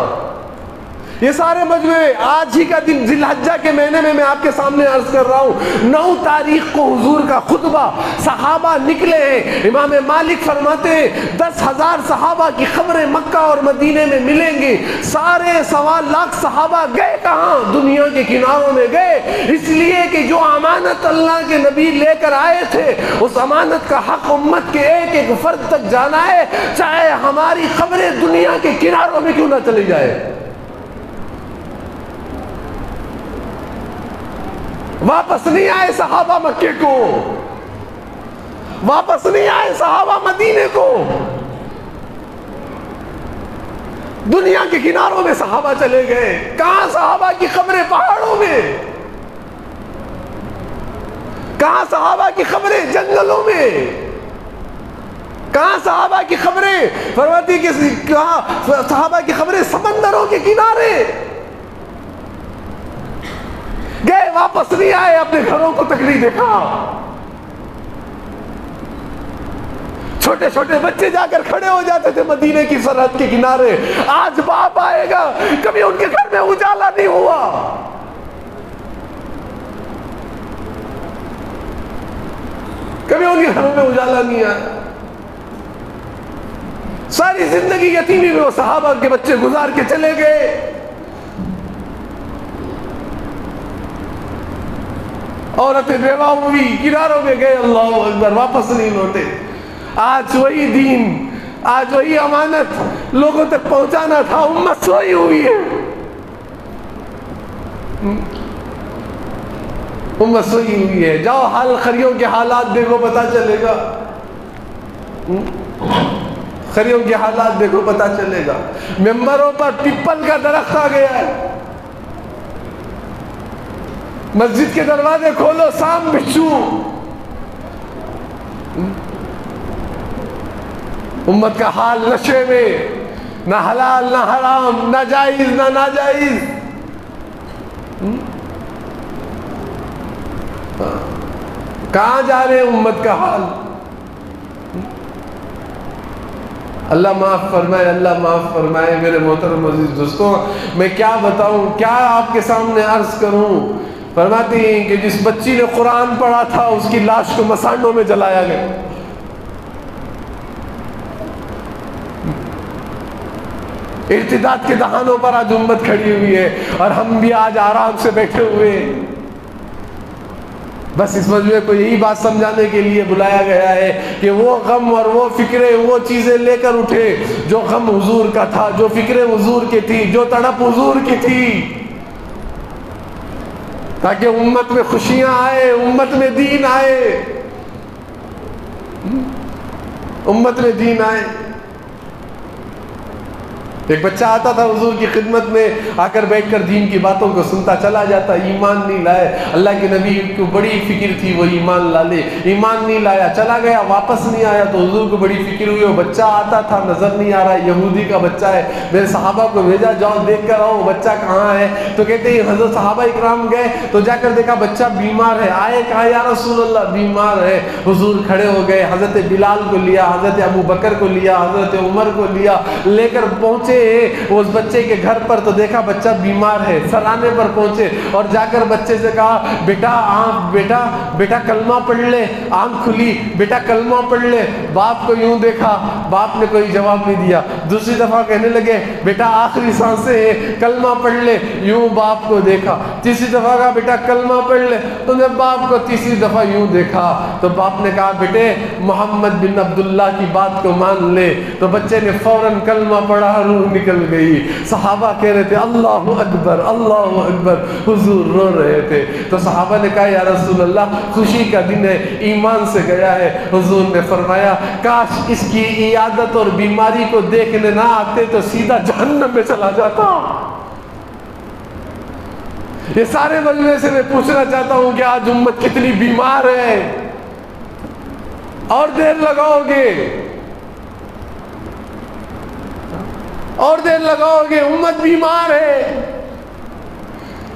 یہ سارے مجموعے آج ہی کا دن ذی الحجہ کے مہینے میں آپ کے سامنے عرض کر رہا ہوں، 9 تاریخ کو حضور کا خطبہ، صحابہ نکلے ہیں۔ امام مالک فرماتے ہیں 10,000 صحابہ کی خبریں مکہ اور مدینے میں ملیں گے۔ سارے 1.25 لاکھ صحابہ گئے کہاں؟ دنیا کے کناروں میں گئے، اس لیے کہ جو امانت اللہ کے نبی لے کر آئے تھے اس امانت کا حق امت کے ایک ایک فرد تک جانا ہے، چاہے ہماری خبریں دنیا کے کناروں میں کیوں نہ چلی جائے۔ واپس نہیں آئے صحابہ مکے کو، واپس نہیں آئے صحابہ مدینے کو، دنیا کے کناروں میں صحابہ چلے گئے۔ کہاں صحابہ کی خبریں؟ پہاڑوں میں۔ کہاں صحابہ کی خبریں؟ جنگلوں میں۔ کہاں صحابہ کی خبریں؟ فرماتی کہ کہاں صحابہ کی خبریں؟ سمندروں کے کنارے گئے، واپس نہیں آئے، اپنے گھروں کو تک نہیں دیکھا۔ چھوٹے چھوٹے بچے جا کر کھڑے ہو جاتے تھے مدینے کی سرحد کے کنارے، آج باپ آئے گا، کبھی ان کے گھر میں اجالا نہیں ہوا۔ کبھی ان کے گھروں میں اجالا نہیں آیا۔ ساری زندگی یتیمی میں وہ صحابہ کے بچے گزار کے چلے گئے، عورتیں بیوہ ہوئی، کناروں میں گئے، اللہ اکبر، واپس نہیں لوٹے۔ آج وہی دین، آج وہی امانت لوگوں تک پہنچانا تھا، امت سوئی ہوئی ہے، امت سوئی ہوئی ہے۔ جاؤ حال خریوں کے حالات دیکھو، پتا چلے گا، خریوں کے حالات دیکھو، پتا چلے گا۔ ممبروں پر پیپل کا درخت آ گیا ہے، مسجد کے دروازے کھولو، سام بچھو۔ امت کا حال نشے میں، نہ حلال نہ حرام، نہ جائز نہ ناجائز۔ کہاں جا رہے ہیں امت کا حال؟ اللہ معاف فرمائے، اللہ معاف فرمائے۔ میرے محترم عزیز دوستوں، میں کیا بتاؤں، کیا آپ کے سامنے عرض کروں۔ فرماتے ہیں کہ جس بچی نے قرآن پڑھا تھا اس کی لاش کو مسانڈوں میں جلایا گیا۔ ارتداد کے دہانوں پر آج امت کھڑی ہوئی ہے، اور ہم بھی آج آرام سے بیٹھے ہوئے ہیں۔ بس اس مجموعے کو یہی بات سمجھانے کے لیے بلایا گیا ہے کہ وہ غم اور وہ فکریں، وہ چیزیں لے کر اٹھے جو غم حضور کا تھا، جو فکریں حضور کی تھی، جو تڑپ حضور کی تھی، تاکہ امت میں خوشیاں آئے، امت میں دین آئے، امت میں دین آئے۔ ایک بچہ آتا تھا حضور کی خدمت میں، آ کر بیٹھ کر دین کی باتوں کو سنتا چلا جاتا، ایمان نہیں لائے۔ اللہ کے نبی کو بڑی فکر تھی وہ ایمان لا لے، ایمان نہیں لایا، چلا گیا، واپس نہیں آیا، تو حضور کو بڑی فکر ہوئی۔ وہ بچہ آتا تھا، نظر نہیں آ رہا، یہودی کا بچہ ہے، میرے صحابہ کو بھیجا، جاؤ دیکھ کر آؤ بچہ کہاں ہے۔ تو کہتے ہیں حضرت صحابہ اکرام گئے تو جا کر دیکھا بچہ بیمار ہے۔ آئے کہا یا رسول اللہ بیمار ہے۔ حضور کھڑے ہو گئے، حضرت بلال کو لیا، حضرت ابو بکر کو لیا، حضرت عمر کو لیا، لے کر پہنچے اس بچے کے گھر پر، تو دیکھا بچہ بیمار ہے۔ سرانے پر پہنچے اور جا کر بچے سے کہا بیٹا کلمہ پڑھ لے۔ آنکھ کھلی، بیٹا کلمہ پڑھ لے۔ باپ کو یوں دیکھا، باپ نے کوئی جواب نہیں دیا۔ دوسری دفعہ کہنے لگے بیٹا آخری سانسیں ہیں، کلمہ پڑھ لے، یوں باپ کو دیکھا۔ تیسری دفعہ کہا بیٹا کلمہ پڑھ لے، تو نے باپ کو تیسری دفعہ یوں دیکھا، تو باپ نے کہا بیٹے محمد بن عبداللہ کی بات کو مان لے۔ تو بچے نے فوراً کلمہ پڑھا، روح نکل گئی۔ صحابہ کہہ رہے تھے اللہ اکبر اللہ اکبر، حضور رو رہے تھے۔ تو صحابہ نے کہا یا رسول اللہ خوشی کا دن ہے، ایمان سے گیا ہے۔ حضور نے فرمایا کاش اس کی عیادت اور بیماری کو دیکھنے نہ آتے تو سیدھا جہنم میں چلا جاتا۔ یہ سارے مجموعے سے میں پوچھنا چاہتا ہوں کہ آج امت کتنی بیمار ہے، اور دیر لگاؤ گے، اور دیر لگاؤ گے، امت بیمار ہے۔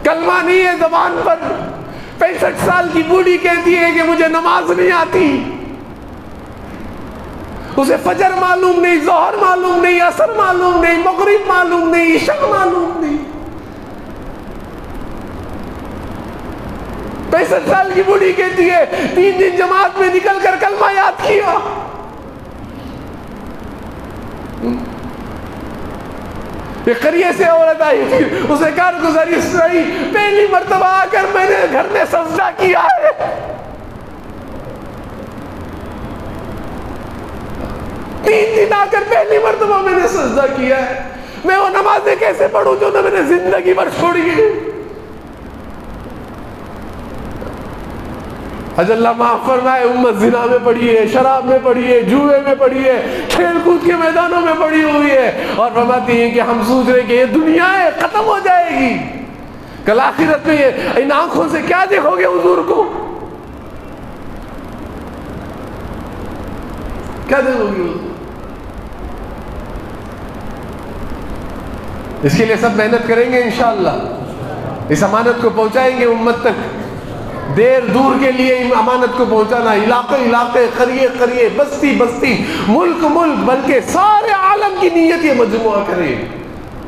کلمہ نہیں ہے زبان پر، 65 سال کی بوڑھی کہتی ہے کہ مجھے نماز نہیں آتی، اسے فجر معلوم نہیں، ظہر معلوم نہیں، عصر معلوم نہیں، مغرب معلوم نہیں، عشاء معلوم نہیں۔ 65 سال کی بوڑھی کہتی ہے 3 دن جماعت میں نکل کر کلمہ یاد کیا. ایک قریے سے عورت آئی تھی, اسے کارگزاری سنائی, پہلی مرتبہ آ کر میں نے گھر میں سجدہ کیا ہے. تین دن آ کر پہلی مرتبہ میں نے سجدہ کیا ہے. میں وہ نمازیں کیسے پڑھوں جو میں نے زندگی بھر چھوڑی ہے. حج اللہ معاف فرمائے, امت زنا میں پڑی ہے, شراب میں پڑی ہے, جوئے میں پڑی ہے, کھیل کود کے میدانوں میں پڑی ہوئی ہے, اور فرماتی ہیں کہ ہم سوچ رہے کہ یہ دنیا ہے ختم ہو جائے گی, کل آخرت میں یہ ان آنکھوں سے کیا دیکھو گے حضور کو, کیا دیکھو گے. اس کے لیے سب محنت کریں گے انشاءاللہ, اس امانت کو پہنچائیں گے امت تک. دیر دور کے لیے امانت کو پہنچانا, علاقے علاقے, قریے قریے, بستی بستی, ملک ملک, بلکہ سارے عالم کی نیت یہ مجموعہ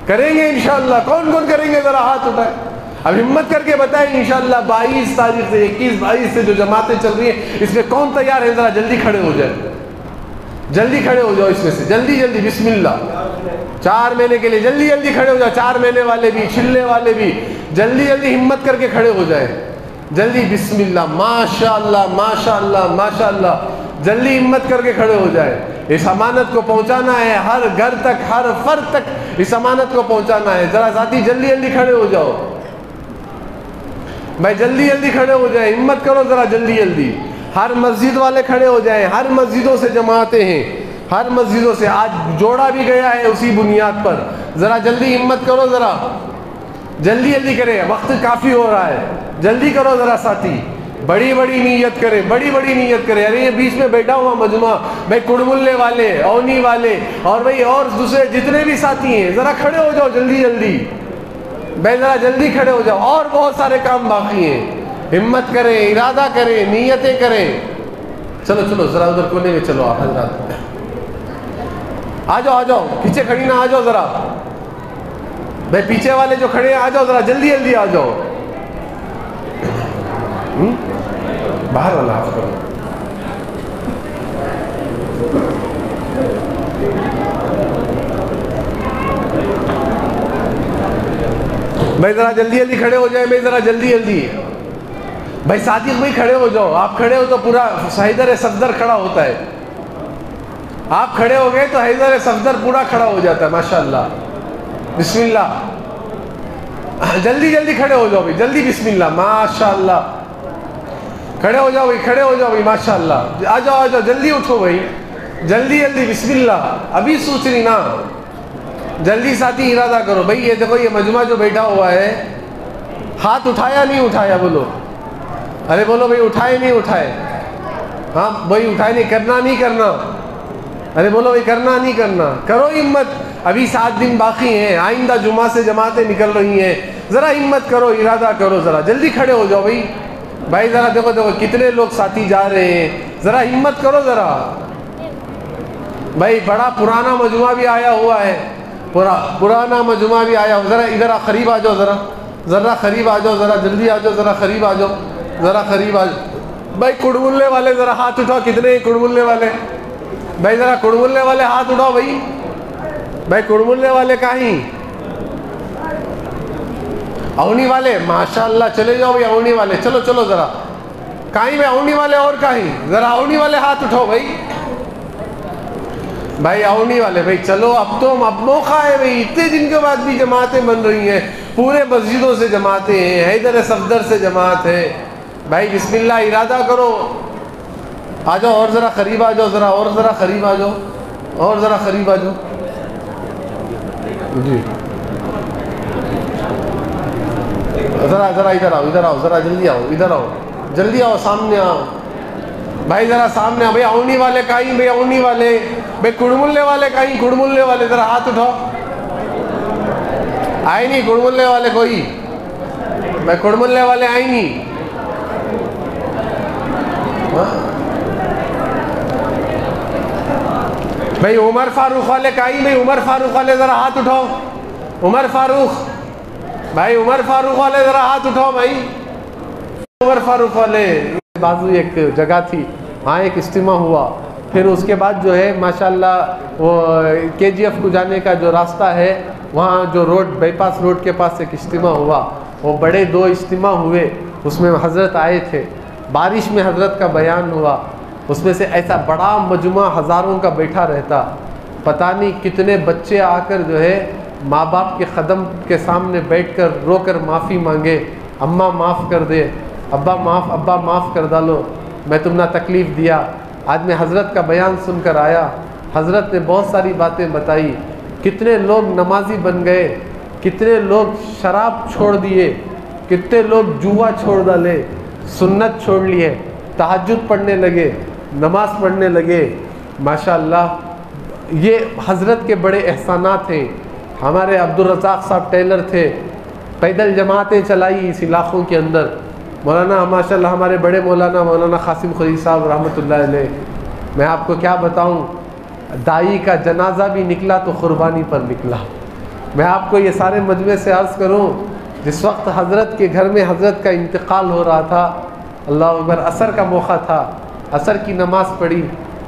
کریں گے انشاءاللہ. کون کون کریں گے ذرا ہاتھ اٹھائیں. اب ہمت کر کے بتائیں انشاءاللہ 22 تاریخ سے 21-22 سے جو جماعتیں چل رہی ہیں اس میں کون تیار ہے, ذرا جلدی کھڑے ہو جائے, جلدی کھڑے ہو جاؤ اس میں سے, جلدی جلدی. بسم اللہ. 4 مہینے کے لیے جلدی جلدی کھڑے ہو جاؤ, 4 مہینے والے بھی, چھلنے والے بھی, جلدی جلدی ہمت کر کے کھڑے ہو جائیں جلدی. بسم اللہ, ماشاءاللہ ماشاءاللہ ماشاءاللہ, جلدی ہمت کر کے کھڑے ہو جائے. اس امانت کو پہنچانا ہے ہر گھر تک, ہر فرد تک اس امانت کو پہنچانا ہے. ذرا ساتھی جلدی جلدی کھڑے ہو جاؤ بھائی, جلدی جلدی کھڑے ہو جائیں, ہمت کرو ذرا جلدی جلدی. ہر مسجد والے کھڑے ہو جائیں, ہر مسجدوں سے جماعتیں ہیں, ہر مسجدوں سے آج جوڑا بھی گیا ہے اسی بنیاد پر. ذرا جلدی ہمت کرو, ذرا جلدی جلدی کریں, وقت کافی ہو رہا ہے, جلدی کرو ذرا ساتھی. بڑی بڑی نیت کریں, بڑی بڑی نیت کریں. ارے یہ بیچ میں بیٹھا ہوا مجمع بھائی, کڑملے والے, اونی والے, اور بھائی اور دوسرے جتنے بھی ساتھی ہیں ذرا کھڑے ہو جاؤ جلدی جلدی بھائی, ذرا جلدی کھڑے ہو جاؤ. اور بہت سارے کام باقی ہیں, ہمت کریں, ارادہ کریں, نیتیں کریں. چلو چلو ذرا ادھر کونے میں چلو آپ حضرات, آ جاؤ پیچھے کھڑی نہ, آ جاؤ ذرا بھائی, پیچھے والے جو کھڑے ہیں آ جاؤ ذرا جلدی جلدی آ جاؤ. باہر والا آپ کرو. بھائی ذرا جلدی جلدی کھڑے ہو جائیں بھائی, ذرا جلدی جلدی بھائی. ساتھی بھائی کھڑے ہو جاؤ, آپ کھڑے ہو تو پورا حیدر صفدر کھڑا ہوتا ہے. آپ کھڑے ہو گئے تو حیدر صفدر پورا کھڑا ہو جاتا ہے. ماشاءاللہ, بسم اللہ. جلدی جلدی کھڑے ہو جاؤ بھائی, جلدی. بسم اللہ, ماشاءاللہ. کھڑے ہو جاؤ بھائی, کھڑے ہو جاؤ بھائی, ماشاءاللہ. آ جاؤ جلدی اٹھو بھائی, جلدی جلدی. بسم اللہ. ابھی سوچ رہی نا, جلدی ساتھی ارادہ کرو بھائی. یہ دیکھو یہ مجمع جو بیٹھا ہوا ہے, ہاتھ اٹھایا نہیں اٹھایا, بولو. ارے بولو بھائی, اٹھائے نہیں اٹھائے. ہاں بھائی, اٹھائے نہیں, کرنا نہیں کرنا. ارے بولو بھائی, کرنا نہیں کرنا. کرو ہمت, ابھی 7 دن باقی ہیں, آئندہ جمعہ سے جماعتیں نکل رہی ہیں. ذرا ہمت کرو, ارادہ کرو, ذرا جلدی کھڑے ہو جاؤ بھائی. بھائی ذرا دیکھو کتنے لوگ ساتھی جا رہے ہیں, ذرا ہمت کرو ذرا بھائی. بڑا پرانا مجموعہ بھی آیا ہوا ہے, پرانا مجموعہ بھی آیا ہوا. ذرا ادھر قریب آ جاؤ, ذرا قریب آ جاؤ, ذرا جلدی آ جاؤ, ذرا قریب آ جاؤ, ذرا قریب آ جاؤ بھائی. کڑملے والے ذرا ہاتھ اٹھاؤ, کتنے ہیں کڑملے والے بھائی. ذرا کڑملے والے ہاتھ اٹھاؤ بھائی. بھائی کڑملے والے کہیں, اونی والے, ماشاءاللہ. چلے جاؤ بھائی اونی والے, چلو چلو ذرا. کہیں بھائی اونی والے, اور کہیں ذرا اونی والے ہاتھ اٹھاؤ بھائی. بھائی اونی والے بھائی, چلو اب موقع ہے بھائی. اتنے دن کے بعد بھی جماعتیں بن رہی ہیں, پورے مسجدوں سے جماعتیں ہیں, حیدر صفدر سے جماعت ہے بھائی. بسم اللہ, ارادہ کرو. آ جاؤ اور ذرا قریب آ جاؤ, ذرا اور ذرا قریب آ جاؤ, اور ذرا قریب آ جاؤ جی. ذرا ادھر آؤ, ذرا جلدی آؤ, ادھر آؤ, جلدی آؤ, سامنے آؤ بھائی. ذرا سامنے آؤ بھائی. اونی والے کہیں بھائی, اونی والے بھائی. کڑملے والے کہیں, کڑملے والے ذرا ہاتھ اٹھاؤ. آئے نہیں کڑملے والے کوئی بھائی, کڑملے والے آئے نہیں. بھائی عمر فاروق والے کہیں بھائی, عمر فاروق والے ذرا ہاتھ اٹھاؤ. عمر فاروق بھائی, عمر فاروق والے ذرا ہاتھ اٹھاؤ بھائی. عمر فاروق والے بازو ایک جگہ تھی، وہاں ایک اجتماع ہوا. پھر اس کے بعد جو ہے ماشاءاللہ وہ KGF کو جانے کا جو راستہ ہے وہاں جو روڈ بائی پاس روڈ کے پاس ایک اجتماع ہوا. وہ بڑے 2 اجتماع ہوئے، اس میں حضرت آئے تھے. بارش میں حضرت کا بیان ہوا. اس میں سے ایسا بڑا مجمع ہزاروں کا بیٹھا رہتا، پتہ نہیں کتنے بچے آ کر جو ہے ماں باپ کے قدم کے سامنے بیٹھ کر رو کر معافی مانگے. اماں معاف کر دے، ابا معاف کر ڈالو، میں تم نہ تکلیف دیا. آج میں حضرت کا بیان سن کر آیا، حضرت نے بہت ساری باتیں بتائی. کتنے لوگ نمازی بن گئے، کتنے لوگ شراب چھوڑ دیے، کتنے لوگ جوا چھوڑ ڈالے، سنت چھوڑ لیے، تہجد پڑھنے لگے، نماز پڑھنے لگے. ماشاءاللہ یہ حضرت کے بڑے احسانات ہیں. ہمارے عبدالرزاق صاحب ٹیلر تھے، پیدل جماعتیں چلائی اس علاقوں کے اندر. مولانا ماشاءاللہ ہمارے بڑے مولانا قاسم خلیل صاحب رحمۃ اللہ علیہ، میں آپ کو کیا بتاؤں، دائی کا جنازہ بھی نکلا تو قربانی پر نکلا. میں آپ کو یہ سارے مجمع سے عرض کروں، جس وقت حضرت کے گھر میں حضرت کا انتقال ہو رہا تھا، اللہ اکبر، عصر کا موقع تھا، عصر کی نماز پڑھی،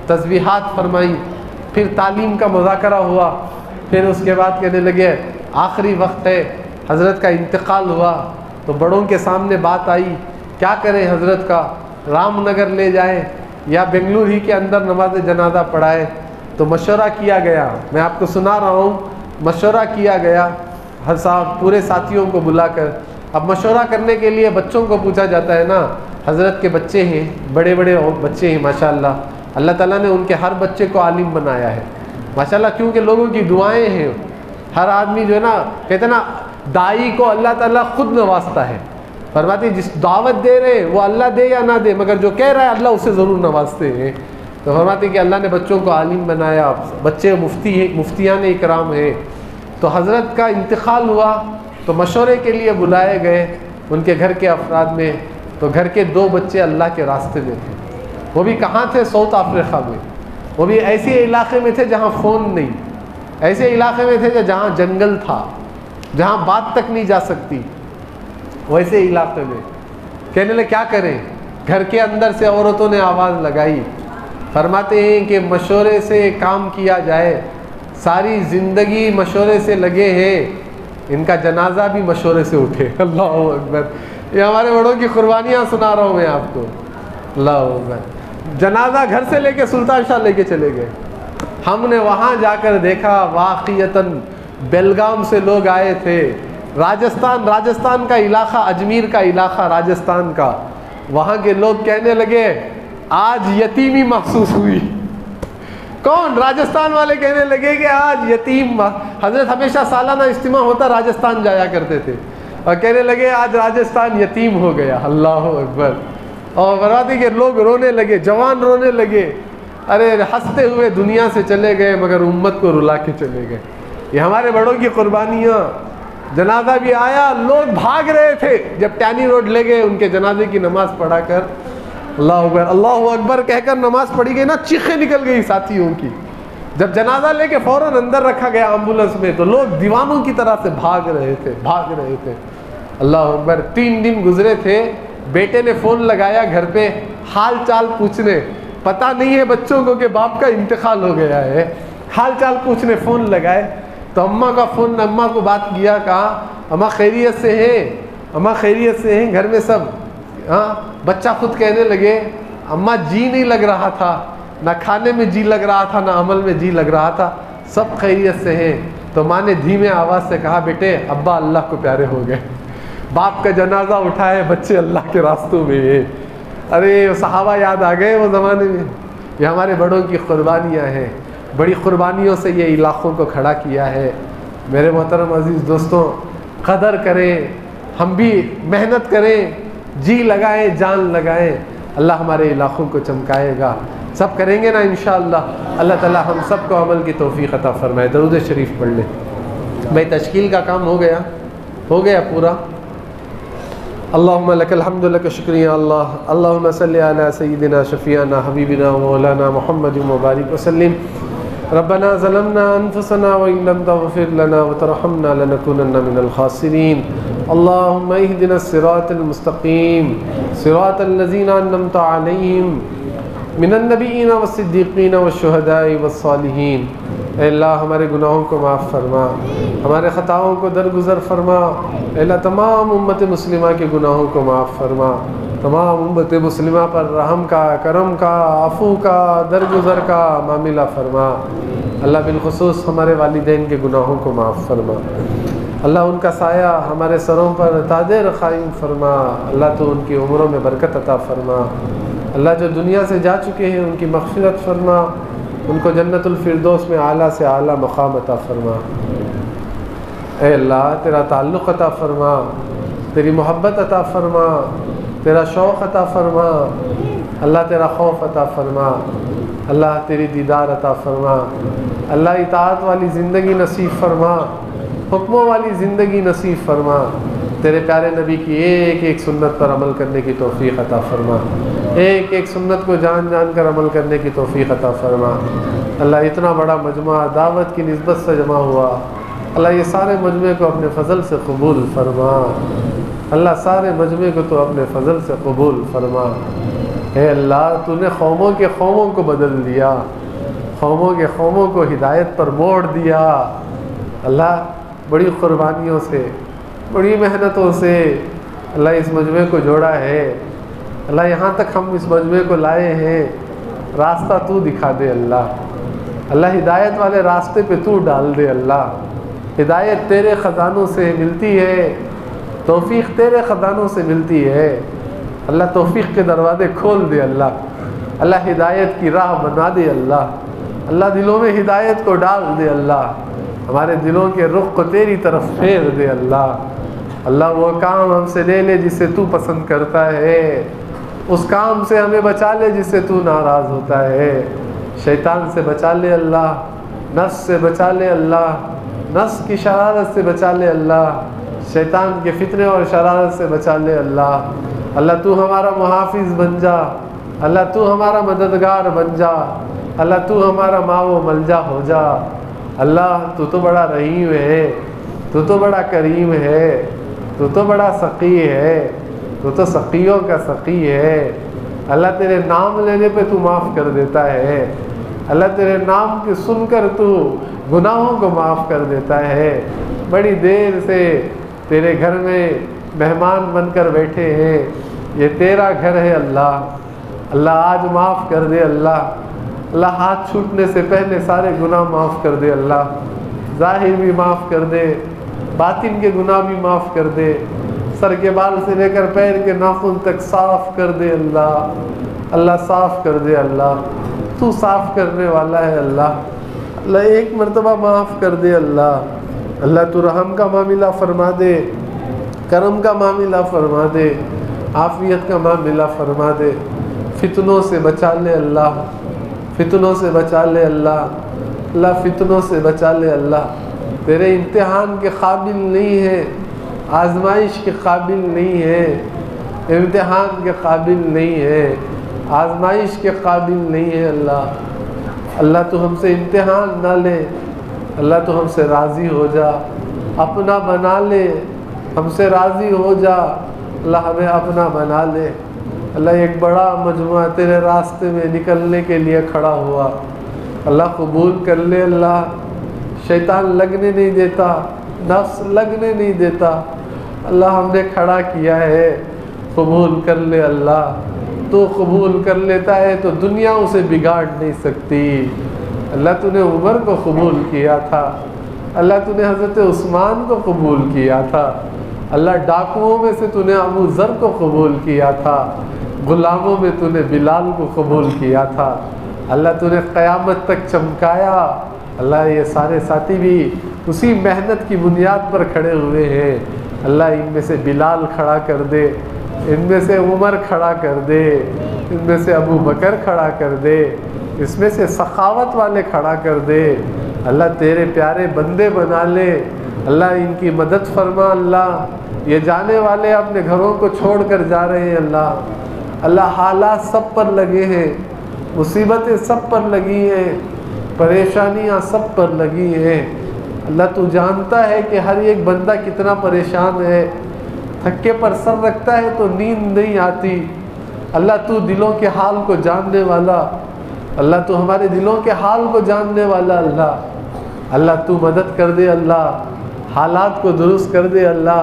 تسبیحات فرمائی، پھر تعلیم کا مذاکرہ ہوا. پھر اس کے بعد کہنے لگے آخری وقت ہے، حضرت کا انتقال ہوا تو بڑوں کے سامنے بات آئی، کیا کریں حضرت کا، رام نگر لے جائیں یا بنگلور ہی کے اندر نماز جنازہ پڑھائے. تو مشورہ کیا گیا، میں آپ کو سنا رہا ہوں، مشورہ کیا گیا ہر صاحب پورے ساتھیوں کو بلا کر. اب مشورہ کرنے کے لیے بچوں کو پوچھا جاتا ہے نا. حضرت کے بچے ہیں، بڑے بڑے بچے ہیں ماشاءاللہ، اللہ تعالیٰ نے ان کے ہر بچے کو عالم بنایا ہے ماشاءاللہ، کیونکہ لوگوں کی دعائیں ہیں. ہر آدمی جو ہے نا، کہتے ہیں نا دائی کو اللہ تعالیٰ خود نوازتا ہے. فرماتے ہیں جس دعوت دے رہے وہ اللہ دے یا نہ دے، مگر جو کہہ رہا ہے اللہ اسے ضرور نوازتے ہیں. تو فرماتے ہیں کہ اللہ نے بچوں کو عالم بنایا، بچے مفتیان اکرام ہیں. تو حضرت کا انتقال ہوا تو مشورے کے لیے بلائے گئے ان کے گھر کے افراد میں. تو گھر کے 2 بچے اللہ کے راستے میں تھے. وہ بھی کہاں تھے؟ ساؤتھ افریقہ میں. وہ بھی ایسے علاقے میں تھے جہاں فون نہیں، ایسے علاقے میں تھے جہاں جنگل تھا، جہاں بات تک نہیں جا سکتی، ویسے علاقے میں. کہنے لگے کیا کریں؟ گھر کے اندر سے عورتوں نے آواز لگائی. فرماتے ہیں کہ مشورے سے کام کیا جائے، ساری زندگی مشورے سے لگے ہیں، ان کا جنازہ بھی مشورے سے اٹھے. اللہ اکبر، یہ ہمارے بڑوں کی قربانیاں سنا رہا ہوں میں آپ کو. اللہ اکبر، جنازہ گھر سے لے کے سلطان شاہ لے کے چلے گئے. ہم نے وہاں جا کر دیکھا واقعتاً بیلگام سے لوگ آئے تھے، راجستھان کا علاقہ، اجمیر کا علاقہ راجستھان کا. وہاں کے لوگ کہنے لگے آج یتیمی محسوس ہوئی. کون؟ راجستھان والے کہنے لگے کہ آج یتیم. حضرت ہمیشہ سالانہ اجتماع ہوتا، راجستھان جایا کرتے تھے، اور کہنے لگے آج راجستھان یتیم ہو گیا. اللہ اکبر. اور براتی کے لوگ رونے لگے، جوان رونے لگے. ارے ہنستے ہوئے دنیا سے چلے گئے مگر امت کو رلا کے چلے گئے. یہ ہمارے بڑوں کی قربانیاں. جنازہ بھی آیا، لوگ بھاگ رہے تھے، جب ٹینی روڈ لے گئے ان کے جنازے کی نماز پڑھا کر اللہ اکبر اللہ اکبر کہہ کر نماز پڑھی گئی نا، چیخیں نکل گئی ساتھیوں کی. جب جنازہ لے کے فوراً اندر رکھا گیا ایمبولینس میں تو لوگ دیوانوں کی طرح سے بھاگ رہے تھے. اللہ اکبر. 3 دن گزرے تھے، بیٹے نے فون لگایا گھر پہ حال چال پوچھنے. پتہ نہیں ہے بچوں کو کہ باپ کا انتقال ہو گیا ہے. حال چال پوچھنے فون لگائے تو اماں کا فون، اماں کو بات کیا، کہا اماں خیریت سے ہیں، اماں خیریت سے ہیں گھر میں سب. ہاں. بچہ خود کہنے لگے اماں جی نہیں لگ رہا تھا، نہ کھانے میں جی لگ رہا تھا نہ عمل میں جی لگ رہا تھا، سب خیریت سے ہیں. تو ماں نے دھیمے آواز سے کہا بیٹے ابا اللہ کو پیارے ہو گئے، باپ کا جنازہ اٹھائے، بچے اللہ کے راستوں میں ہیں. ارے صحابہ یاد آ گئے وہ زمانے میں. یہ ہمارے بڑوں کی قربانیاں ہیں، بڑی قربانیوں سے یہ علاقوں کو کھڑا کیا ہے. میرے محترم عزیز دوستوں، قدر کریں، ہم بھی محنت کریں، جی لگائیں، جان لگائیں. اللہ ہمارے علاقوں کو چمکائے گا. سب کریں گے نا انشاءاللہ. اللہ تعالی ہم سب کو عمل کی توفیق عطا فرمائے. درود شریف پڑھ لیں. بھائی تشکیل کا کام ہو گیا پورا. اللہم لک الحمد لک شکریہ اللہ. اللہم صلی علی سیدنا شفیعنا حبیبنا مولانا محمد مبارک وسلم. ربنا ظلمنا أنفسنا وإن لم تغفر لنا وترحمنا لنكونن من الخاسرين اللهم اهدنا الصراط المستقيم صراط الذين أنعمت عليهم من النبيين والصدیقین والشہداء والصالحین۔ اے اللہ ہمارے گناہوں کو معاف فرما، ہمارے خطاؤں کو درگزر فرما۔ اے اللہ تمام امت مسلمہ کے گناہوں کو معاف فرما، تمام امت مسلمہ پر رحم کا، کرم کا، عفو کا، درگزر کا معاملہ فرما۔ اللہ بالخصوص ہمارے والدین کے گناہوں کو معاف فرما، اللہ ان کا سایہ ہمارے سروں پر تاج قائم فرما۔ اللہ تو ان کی عمروں میں برکت عطا فرما۔ اللہ جو دنیا سے جا چکے ہیں ان کی مغفرت فرما، ان کو جنت الفردوس میں اعلیٰ سے اعلیٰ مقام عطا فرما۔ اے اللہ تیرا تعلق عطا فرما، تیری محبت عطا فرما، تیرا شوق عطا فرما، اللہ تیرا خوف عطا فرما، اللہ تیری دیدار عطا فرما، اللہ اطاعت والی زندگی نصیب فرما، حکموں والی زندگی نصیب فرما، تیرے پیارے نبی کی ایک ایک سنت پر عمل کرنے کی توفیق عطا فرما، ایک ایک سنت کو جان جان کر عمل کرنے کی توفیق عطا فرما۔ اللہ اتنا بڑا مجموعہ دعوت کی نسبت سے جمع ہوا، اللہ یہ سارے مجموعے کو اپنے فضل سے قبول فرما، اللہ سارے مجموعے کو تو اپنے فضل سے قبول فرما۔ اے اللہ تو نے قوموں کے قوموں کو بدل دیا، قوموں کے قوموں کو ہدایت پر موڑ دیا۔ اللہ بڑی قربانیوں سے، بڑی محنتوں سے اللہ اس مجموعے کو جوڑا ہے، اللہ یہاں تک ہم اس مجموعے کو لائے ہیں، راستہ تو دکھا دے اللہ، اللہ ہدایت والے راستے پہ تو ڈال دے اللہ، ہدایت تیرے خزانوں سے ملتی ہے، توفیق تیرے خزانوں سے ملتی ہے، اللہ توفیق کے دروازے کھول دے اللہ، اللہ ہدایت کی راہ بنا دے اللہ، اللہ دلوں میں ہدایت کو ڈال دے اللہ، ہمارے دلوں کے رخ کو تیری طرف پھیر دے اللہ، اللہ وہ کام ہم سے لے لے جس سے تو پسند کرتا ہے، اس کام سے ہمیں بچا لے جس سے تو ناراض ہوتا ہے، شیطان سے بچا لے اللہ، نفس سے بچا لے اللہ، نفس کی شرارت سے بچا لے اللہ، شیطان کے فتنے اور شرارت سے بچا لے اللہ، اللہ تو ہمارا محافظ بن جا، اللہ تو ہمارا مددگار بن جا، اللہ تو ہمارا ماو ملجا ہو جا، اللہ تو تو بڑا رحیم ہے، تو تو بڑا کریم ہے، تو تو بڑا سقی ہے، تو تو سقیوں کا سقی ہے، اللہ تیرے نام لینے پہ تو معاف کر دیتا ہے، اللہ تیرے نام کے سن کر تو گناہوں کو معاف کر دیتا ہے۔ بڑی دیر سے تیرے گھر میں مہمان بن کر بیٹھے ہیں، یہ تیرا گھر ہے اللہ، اللہ آج معاف کر دے اللہ، اللہ ہاتھ چھوٹنے سے پہلے سارے گناہ معاف کر دے اللہ، ظاہر بھی معاف کر دے، باطن کے گناہ بھی معاف کر دے، سر کے بال سے لے کر پیر کے ناخن تک صاف کر دے اللہ، اللہ صاف کر دے اللہ، تو صاف کرنے والا ہے اللہ، اللہ ایک مرتبہ معاف کر دے اللہ، اللہ تو رحم کا معاملہ فرما دے، کرم کا معاملہ فرما دے، عافیت کا معاملہ فرما دے، فتنوں سے بچا لے اللہ، فتنوں سے بچا لے اللہ، اللہ فتنوں سے بچا لے اللہ، تیرے امتحان کے قابل نہیں ہے، آزمائش کے قابل نہیں ہے، امتحان کے قابل نہیں ہے، آزمائش کے قابل نہیں ہے اللہ، اللہ تو ہم سے امتحان نہ لے، اللہ تو ہم سے راضی ہو جا، اپنا بنا لے، ہم سے راضی ہو جا، اللہ ہمیں اپنا بنا لے، اللہ ایک بڑا مجموعہ تیرے راستے میں نکلنے کے لیے کھڑا ہوا، اللہ قبول کر لے اللہ، شیطان لگنے نہیں دیتا، نفس لگنے نہیں دیتا، اللہ ہم نے کھڑا کیا ہے، قبول کر لے اللہ، تو قبول کر لیتا ہے تو دنیا اسے بگاڑ نہیں سکتی، اللہ تو نے عمر کو قبول کیا تھا، اللہ تو نے حضرت عثمان کو قبول کیا تھا، اللہ ڈاکوؤں میں سے تو نے ابو ذر کو قبول کیا تھا، غلاموں میں تو نے بلال کو قبول کیا تھا، اللہ تو نے قیامت تک چمکایا، اللہ یہ سارے ساتھی بھی اسی محنت کی بنیاد پر کھڑے ہوئے ہیں، اللہ ان میں سے بلال کھڑا کر دے، ان میں سے عمر کھڑا کر دے، ان میں سے ابو بکر کھڑا کر دے، اس میں سے سخاوت والے کھڑا کر دے، اللہ تیرے پیارے بندے بنا لے، اللہ ان کی مدد فرما اللہ، یہ جانے والے اپنے گھروں کو چھوڑ کر جا رہے ہیں اللہ، اللہ حالات سب پر لگے ہیں، مصیبتیں سب پر لگی ہیں، پریشانیاں سب پر لگی ہیں۔ اللہ تو جانتا ہے کہ ہر ایک بندہ کتنا پریشان ہے، تھکے پر سر رکھتا ہے تو نیند نہیں آتی۔ اللہ تو دلوں کے حال کو جاننے والا، اللہ تو ہمارے دلوں کے حال کو جاننے والا اللہ تو مدد کر دے، اللہ حالات کو درست کر دے، اللہ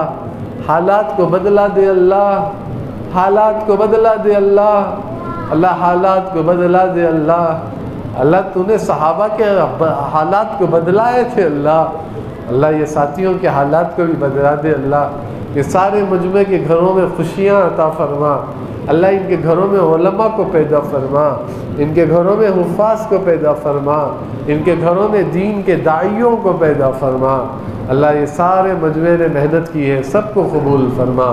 حالات کو بدلا دے، اللہ حالات کو بدلا دے، اللہ حالات کو بدلا دے، اللہ تو نے صحابہ کے حالات کو بدلائے تھے، اللہ یہ ساتھیوں کے حالات کو بھی بدلا دے، اللہ یہ سارے مجمع کے گھروں میں خوشیاں عطا فرما، اللہ ان کے گھروں میں علماء کو پیدا فرما، ان کے گھروں میں حفاظ کو پیدا فرما، ان کے گھروں میں دین کے داعیوں کو پیدا فرما، اللہ یہ سارے مجمع نے محنت کی ہے سب کو قبول فرما،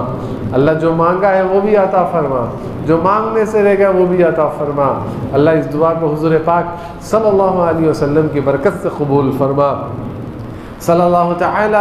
اللہ جو مانگا ہے وہ بھی عطا فرما، جو مانگنے سے رہ گیا وہ بھی عطا فرما، اللہ اس دعا کو حضور پاک صلی اللہ علیہ وسلم کی برکت سے قبول فرما، صلی اللہ تعالی